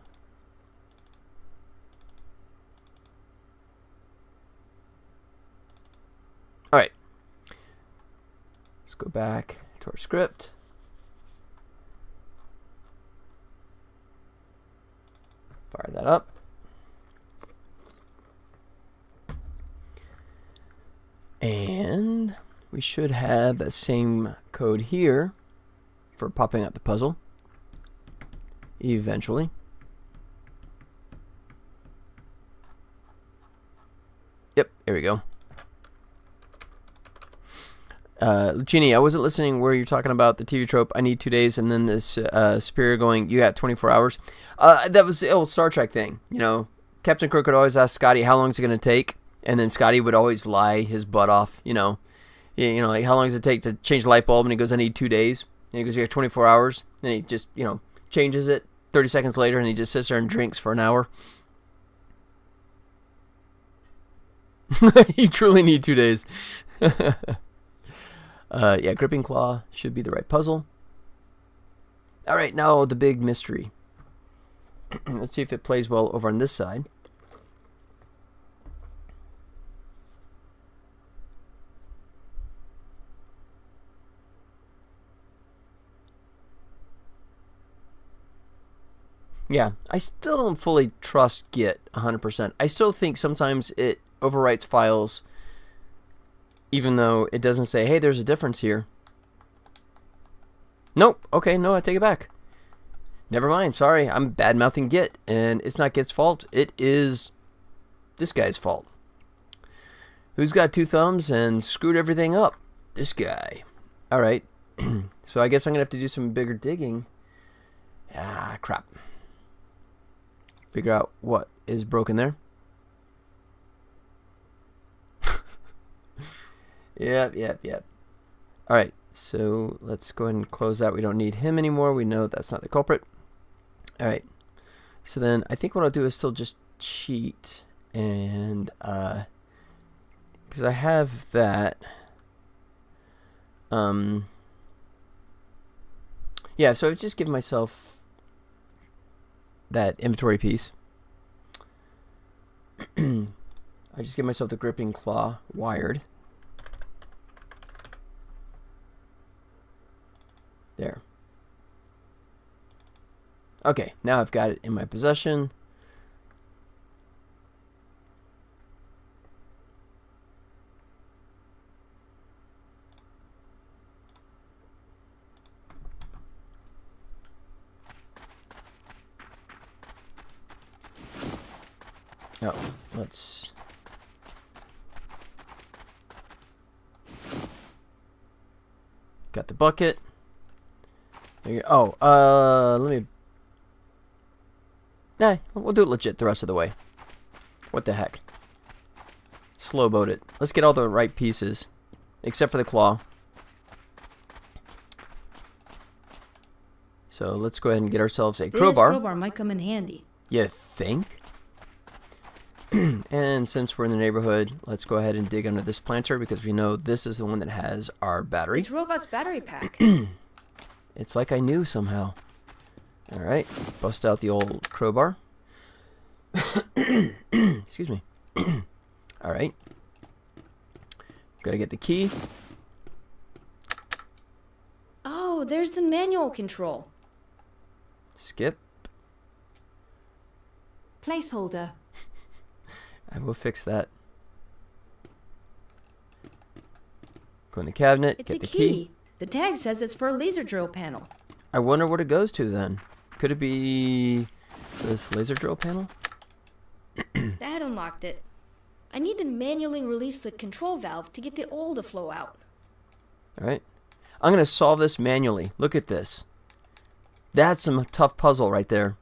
All right. Let's go back to our script. Fire that up. And we should have that same code here for popping out the puzzle eventually. Yep, there we go. Lucini, I wasn't listening where you're talking about the TV trope, I need 2 days, and then this Superior going, you got 24 hours. That was the old Star Trek thing. Captain Kirk would always ask Scotty, how long is it going to take? And then Scotty would always lie his butt off, like, how long does it take to change the light bulb? And he goes, I need 2 days. And he goes, you got 24 hours. And he just, changes it 30 seconds later, and he just sits there and drinks for an hour. You truly need 2 days. Yeah, Gripping Claw should be the right puzzle. All right, now the big mystery. Let's see if it plays well over on this side. Yeah, I still don't fully trust Git 100%. I still think sometimes it overwrites files even though it doesn't say, hey, there's a difference here. Nope. Okay, no, I take it back. Never mind. Sorry, I'm bad-mouthing Git, and it's not Git's fault. It is this guy's fault. Who's got 2 thumbs and screwed everything up? This guy. All right. So I guess I'm going to have to do some bigger digging. Ah, crap. Figure out what is broken there. Yep. All right, so let's go ahead and close that. We don't need him anymore. We know that's not the culprit. All right, so then I think what I'll do is still just cheat, and because I have that. Yeah, so I've just given myself that inventory piece. I just give myself the Gripping Claw wired. There. Okay, now I've got it in my possession. Oh, let's... Got the bucket. There you go. Oh, let me... Nah, we'll do it legit the rest of the way. What the heck? Slow boat it. Let's get all the right pieces. Except for the claw. So let's go ahead and get ourselves a crowbar. This crowbar might come in handy. You think? And since we're in the neighborhood, let's go ahead and dig under this planter because we know this is the one that has our battery. It's Robot's battery pack. It's like I knew somehow. Alright, bust out the old crowbar. Excuse me. Alright. Gotta get the key. Oh, there's the manual control. Skip. Placeholder. I will fix that. Go in the cabinet, It's get a the key. The tag says it's for a laser drill panel. I wonder what it goes to then. Could it be this laser drill panel? That unlocked it. I need to manually release the control valve to get the oil to flow out. Alright. I'm going to solve this manually. Look at this. That's some tough puzzle right there.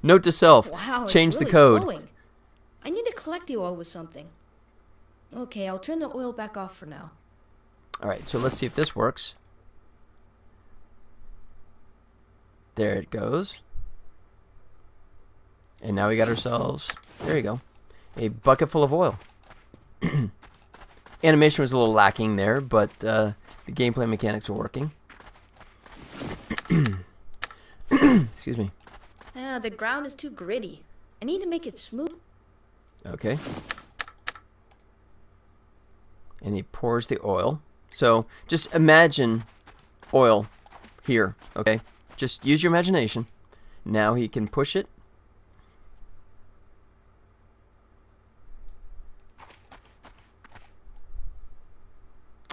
Note to self. Wow, it's Change really the code. flowing. I need to collect the oil with something. Okay, I'll turn the oil back off for now. Alright, so let's see if this works. There it goes. And now we got ourselves, there you go, a bucket full of oil. Animation was a little lacking there, but the gameplay mechanics are working. Excuse me. The ground is too gritty. I need to make it smooth. Okay. And he pours the oil. So just imagine oil here, okay? Just use your imagination. Now he can push it.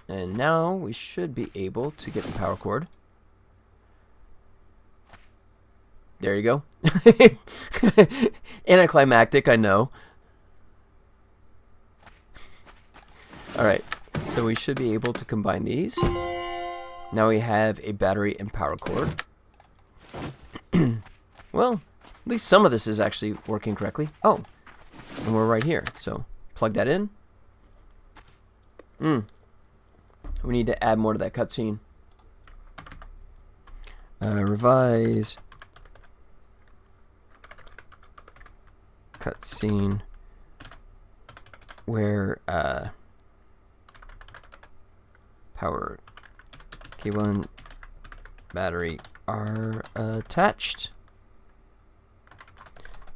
And now we should be able to get the power cord. There you go. Anticlimactic, I know. Alright, so we should be able to combine these. Now we have a battery and power cord. Well, at least some of this is actually working correctly. Oh, and we're right here. So plug that in. We need to add more to that cutscene. Revise cutscene where power cable and battery are attached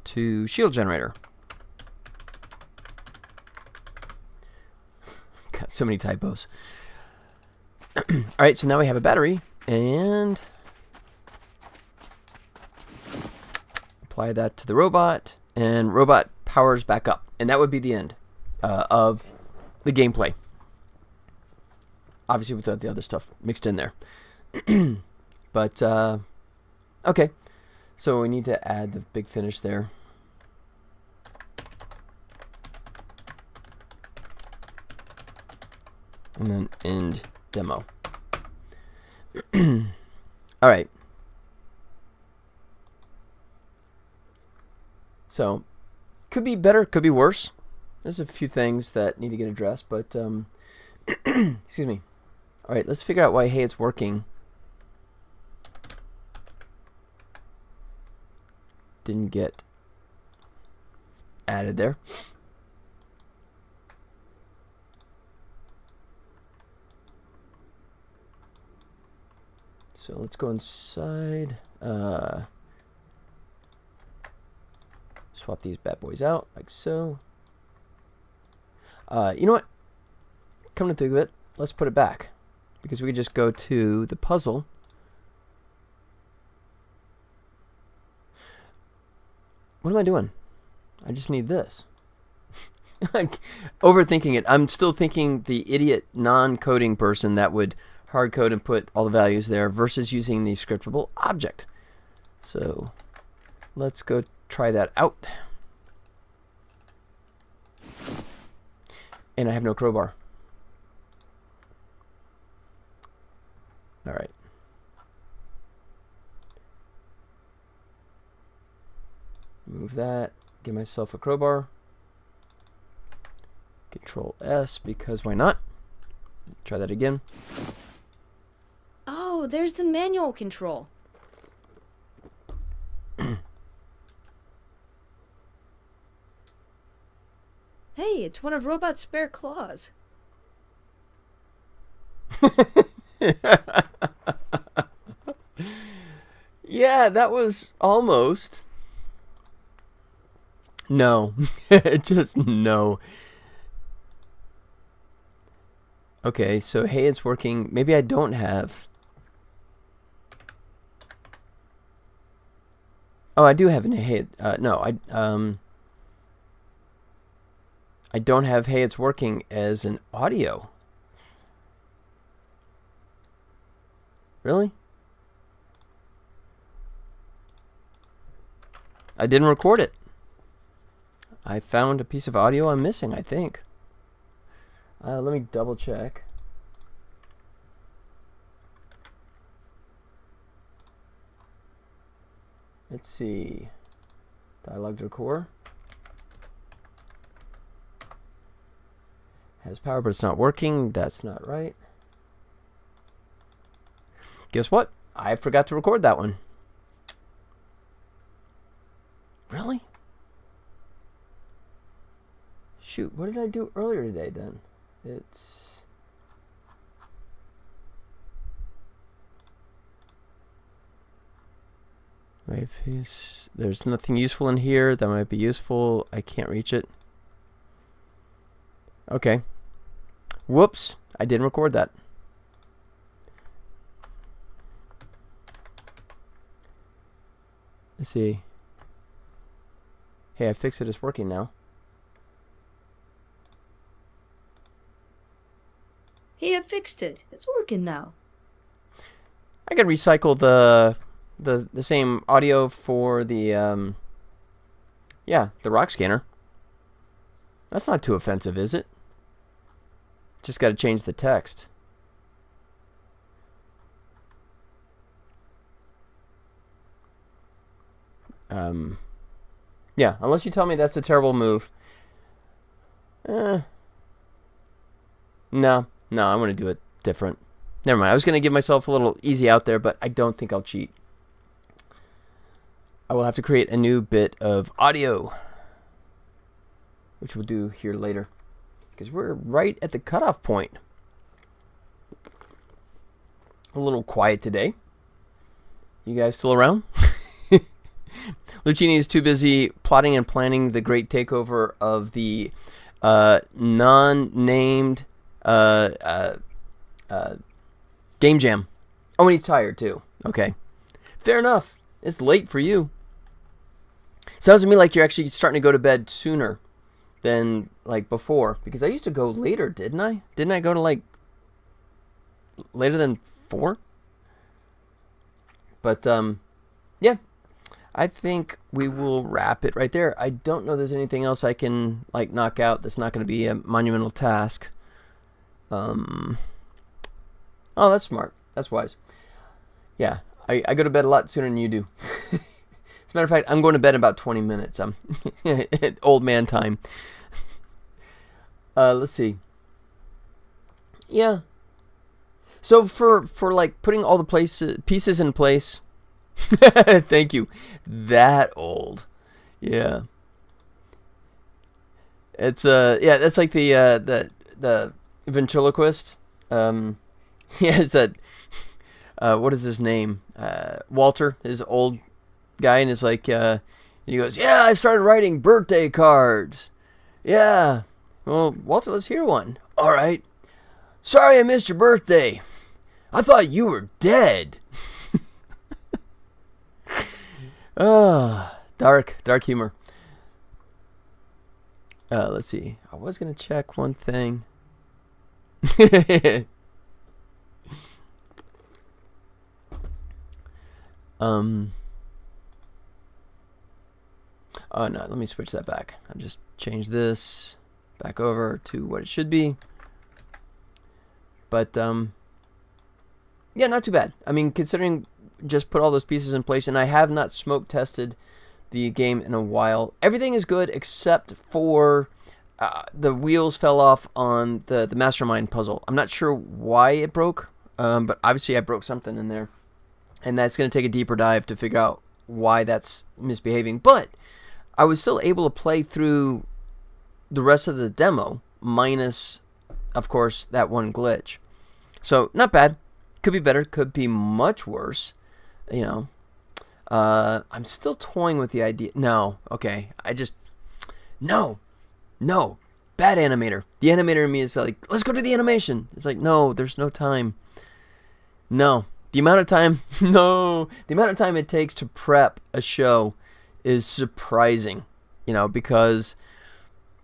to shield generator. Got so many typos. Alright, so now we have a battery and apply that to the robot, and robot powers back up, and that would be the end of the gameplay. Obviously without the other stuff mixed in there. But okay, so we need to add the big finish there. And then end demo. Alright. So, could be better, could be worse. There's a few things that need to get addressed, but, excuse me. Alright, let's figure out why, hey, it's working. Didn't get added there. So let's go inside. Swap these bad boys out like so. You know what? Come to think of it, let's put it back, because we could just go to the puzzle. What am I doing? I just need this. Like, overthinking it. I'm still thinking the idiot non-coding person that would hard code and put all the values there versus using the scriptable object. So let's go try that out. And I have no crowbar. Alright. Move that. Give myself a crowbar. Control S, because why not? Try that again. Oh, there's the manual control. Hey, it's one of Robot's spare claws. Yeah, that was almost. No. Just no. Okay, so hey, it's working. Maybe I don't have. Oh, I do have an hey. No, I don't have hey, it's working as an audio. Really? I didn't record it. I found a piece of audio I'm missing, I think. Let me double check. Let's see. Dialogue decor. Has power, but it's not working. That's not right. Guess what? I forgot to record that one. Really? Shoot, what did I do earlier today then? It's... There's nothing useful in here. That might be useful. I can't reach it. Okay. Whoops. I didn't record that. Let's see. Hey, I fixed it. It's working now. Hey, I fixed it. It's working now. I could recycle the same audio for the the rock scanner. That's not too offensive, is it? Just got to change the text. Yeah, unless you tell me that's a terrible move. No, I want to do it different. Never mind. I was going to give myself a little easy out there, but I don't think I'll cheat. I will have to create a new bit of audio, which we'll do here later, because we're right at the cutoff point. A little quiet today. You guys still around? Lucchini is too busy plotting and planning the great takeover of the non-named Game Jam. Oh, and he's tired too. Okay. Fair enough. It's late for you. Sounds to me like you're actually starting to go to bed sooner than like before. Because I used to go later, didn't I? Didn't I go to like later than 4? But yeah. I think we will wrap it right there. I don't know there's anything else I can like knock out that's not going to be a monumental task. Oh, that's smart. That's wise. Yeah, I go to bed a lot sooner than you do. As a matter of fact, I'm going to bed in about 20 minutes. I'm old man time. Let's see. Yeah. So for like putting all the pieces in place. Thank you. That old. Yeah. It's yeah, that's like the ventriloquist. Yeah, it's that what is his name? Walter, his old guy, and it's like he goes, "Yeah, I started writing birthday cards." Yeah. Well, Walter, let's hear one. All right. Sorry I missed your birthday. I thought you were dead. Dark humor. Let's see. I was gonna check one thing. Oh no, let me switch that back. I'll just change this back over to what it should be. But yeah, not too bad. I mean, considering just put all those pieces in place, and I have not smoke tested the game in a while. Everything is good except for the wheels fell off on the mastermind puzzle. I'm not sure why it broke, but obviously I broke something in there, and that's going to take a deeper dive to figure out why that's misbehaving. But I was still able to play through the rest of the demo, minus, of course, that one glitch. So, not bad. Could be better. Could be much worse. You know. I'm still toying with the idea. No. Okay. No. Bad animator. The animator in me is like, let's go do the animation. It's like, no, there's no time. No. The amount of time. No. The amount of time it takes to prep a show is surprising. You know, because...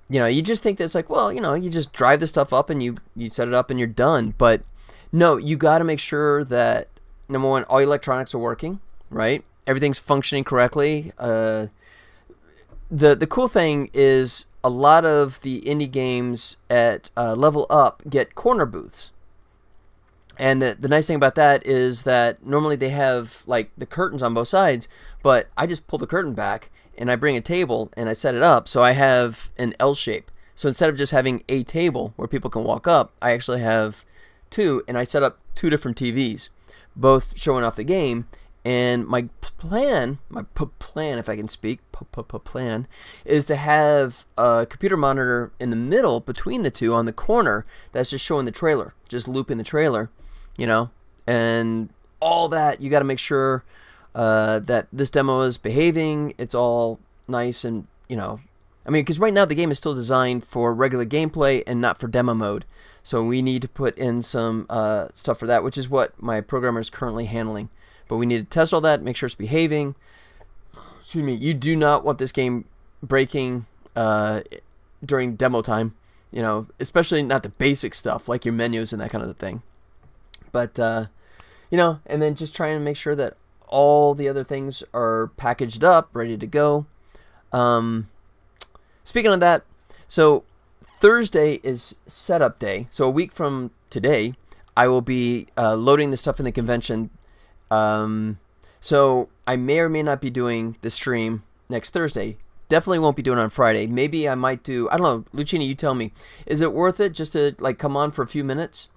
You know, you just think that it's like, well, you know, you just drive the stuff up and you set it up and you're done. But no, you got to make sure that, number one, all your electronics are working, right? Everything's functioning correctly. The cool thing is a lot of the indie games at Level Up get corner booths. And the nice thing about that is that normally they have like the curtains on both sides, but I just pull the curtain back and I bring a table and I set it up so I have an L shape. So instead of just having a table where people can walk up, I actually have two, and I set up two different TVs, both showing off the game. And my plan, if I can speak, plan, is to have a computer monitor in the middle between the two on the corner that's just showing the trailer, just looping the trailer, you know, and all that. You got to make sure that this demo is behaving. It's all nice and, you know, I mean, because right now the game is still designed for regular gameplay and not for demo mode. So we need to put in some stuff for that, which is what my programmer is currently handling. But we need to test all that, make sure it's behaving. Excuse me, you do not want this game breaking during demo time, you know, especially not the basic stuff like your menus and that kind of thing. But, you know, and then just trying to make sure that all the other things are packaged up, ready to go. Speaking of that, so Thursday is setup day. So a week from today, I will be loading the stuff in the convention. So I may or may not be doing the stream next Thursday. Definitely won't be doing it on Friday. Maybe I might do, I don't know, Lucini, you tell me. Is it worth it just to like come on for a few minutes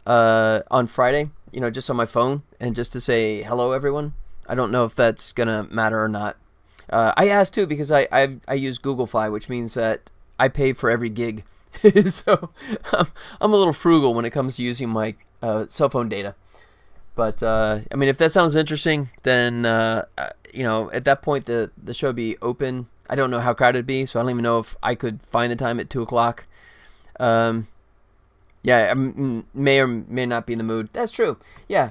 on Friday, you know, just on my phone and just to say hello everyone? I don't know if that's gonna matter or not. I asked too because I use Google Fi, which means that I pay for every gig. So I'm a little frugal when it comes to using my cell phone data. But, I mean, if that sounds interesting, then, you know, at that point, the show would be open. I don't know how crowded it'd be, so I don't even know if I could find the time at 2 o'clock. Yeah, I may or may not be in the mood. That's true. Yeah,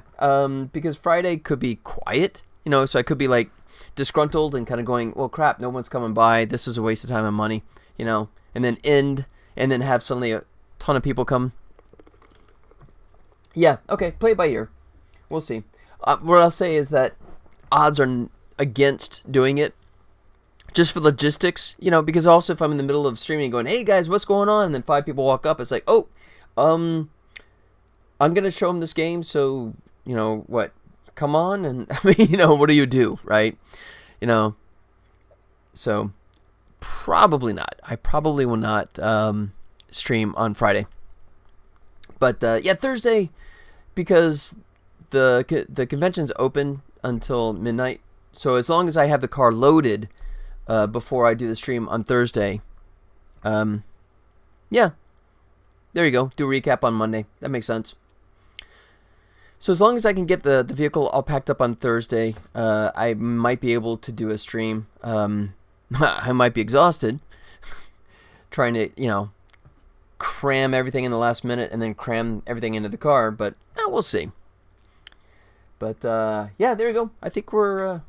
because Friday could be quiet, you know, so I could be, like, disgruntled and kind of going, well, crap, no one's coming by. This is a waste of time and money, you know, and then end, and then have suddenly a ton of people come. Yeah, okay, play it by ear. We'll see. What I'll say is that odds are against doing it just for logistics, you know, because also if I'm in the middle of streaming going, hey guys, what's going on? And then 5 people walk up, it's like, oh, I'm going to show them this game, so, you know, what, come on? And, I mean, you know, what do you do, right? You know, so probably not. I probably will not stream on Friday. But, yeah, Thursday, because the convention's open until midnight, so as long as I have the car loaded before I do the stream on Thursday, yeah, there you go. Do a recap on Monday. That makes sense. So as long as I can get the vehicle all packed up on Thursday, I might be able to do a stream. I might be exhausted trying to, you know, cram everything in the last minute and then cram everything into the car, but we'll see. But yeah, there you go. I think we're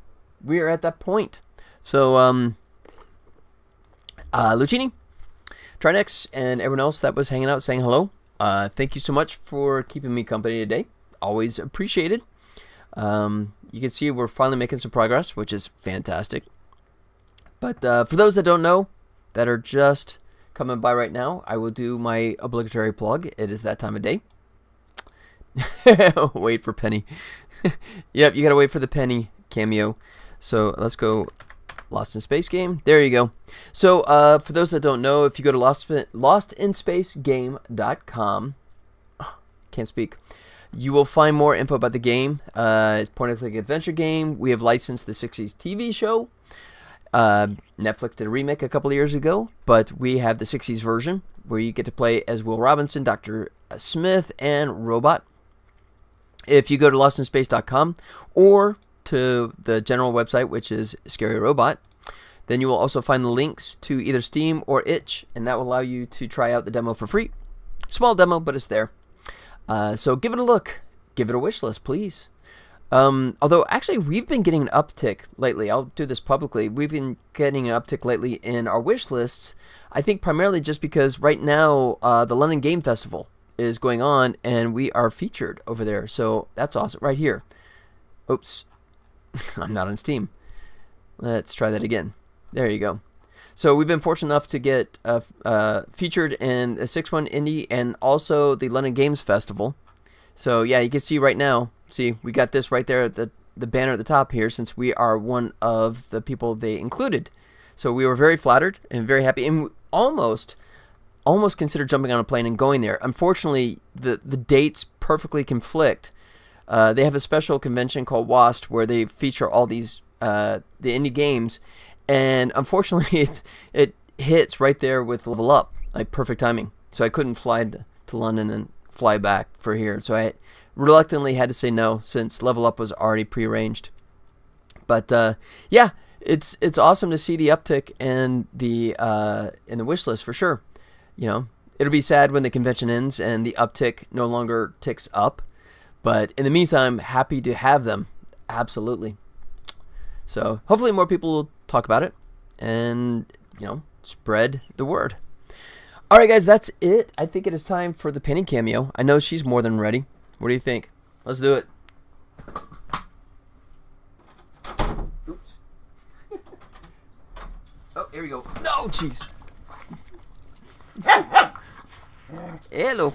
at that point. So Lucini, Trinex, and everyone else that was hanging out saying hello. Thank you so much for keeping me company today. Always appreciated. You can see we're finally making some progress, which is fantastic. But for those that don't know, that are just coming by right now, I will do my obligatory plug. It is that time of day. Wait for Penny. Yep, you gotta wait for the Penny cameo. So let's go Lost in Space game. There you go. So for those that don't know, if you go to lostinspace.game.com, can't speak, you will find more info about the game. It's a point-and-click adventure game. We have licensed the 60s TV show. Netflix did a remake a couple of years ago, but we have the 60s version where you get to play as Will Robinson, Dr. Smith, and Robot. If you go to lostinspace.com or to the general website, which is Scary Robot, then you will also find the links to either Steam or Itch, and that will allow you to try out the demo for free. Small demo, but it's there. So give it a look. Give it a wish list, please. Although, actually, we've been getting an uptick lately. I'll do this publicly. We've been getting an uptick lately in our wish lists. I think primarily just because right now the London Game Festival is going on, and we are featured over there. So that's awesome. Right here. Oops. I'm not on Steam. Let's try that again. There you go. So we've been fortunate enough to get featured in the 6-1 Indie and also the London Games Festival. So yeah, you can see right now. See, we got this right there at the banner at the top here, since we are one of the people they included. So we were very flattered and very happy, and almost considered jumping on a plane and going there. Unfortunately, the dates perfectly conflict. They have a special convention called WAST where they feature all these the indie games, and unfortunately it hits right there with Level Up, like perfect timing. So I couldn't fly to London and fly back for here. So I reluctantly had to say no, since Level Up was already prearranged. But yeah, it's awesome to see the uptick in the wish list for sure. You know, it'll be sad when the convention ends and the uptick no longer ticks up. But in the meantime, happy to have them. Absolutely. So hopefully more people will talk about it and, you know, spread the word. All right, guys, that's it. I think it is time for the Penny cameo. I know she's more than ready. What do you think? Let's do it. Oops. Oh, here we go. No, jeez. Hello.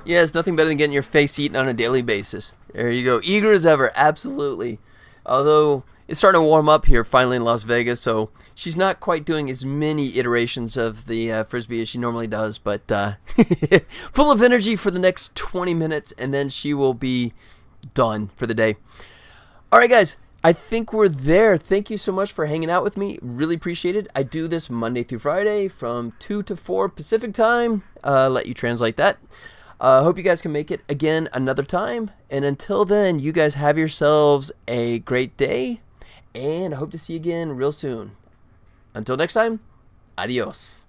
Yeah, it's nothing better than getting your face eaten on a daily basis. There you go. Eager as ever. Absolutely. Although it's starting to warm up here finally in Las Vegas, so she's not quite doing as many iterations of the Frisbee as she normally does, but full of energy for the next 20 minutes, and then she will be done for the day. All right, guys. I think we're there. Thank you so much for hanging out with me. Really appreciate it. I do this Monday through Friday from 2 to 4 Pacific time. Let you translate that. Hope you guys can make it again another time. And until then, you guys have yourselves a great day. And I hope to see you again real soon. Until next time, adios.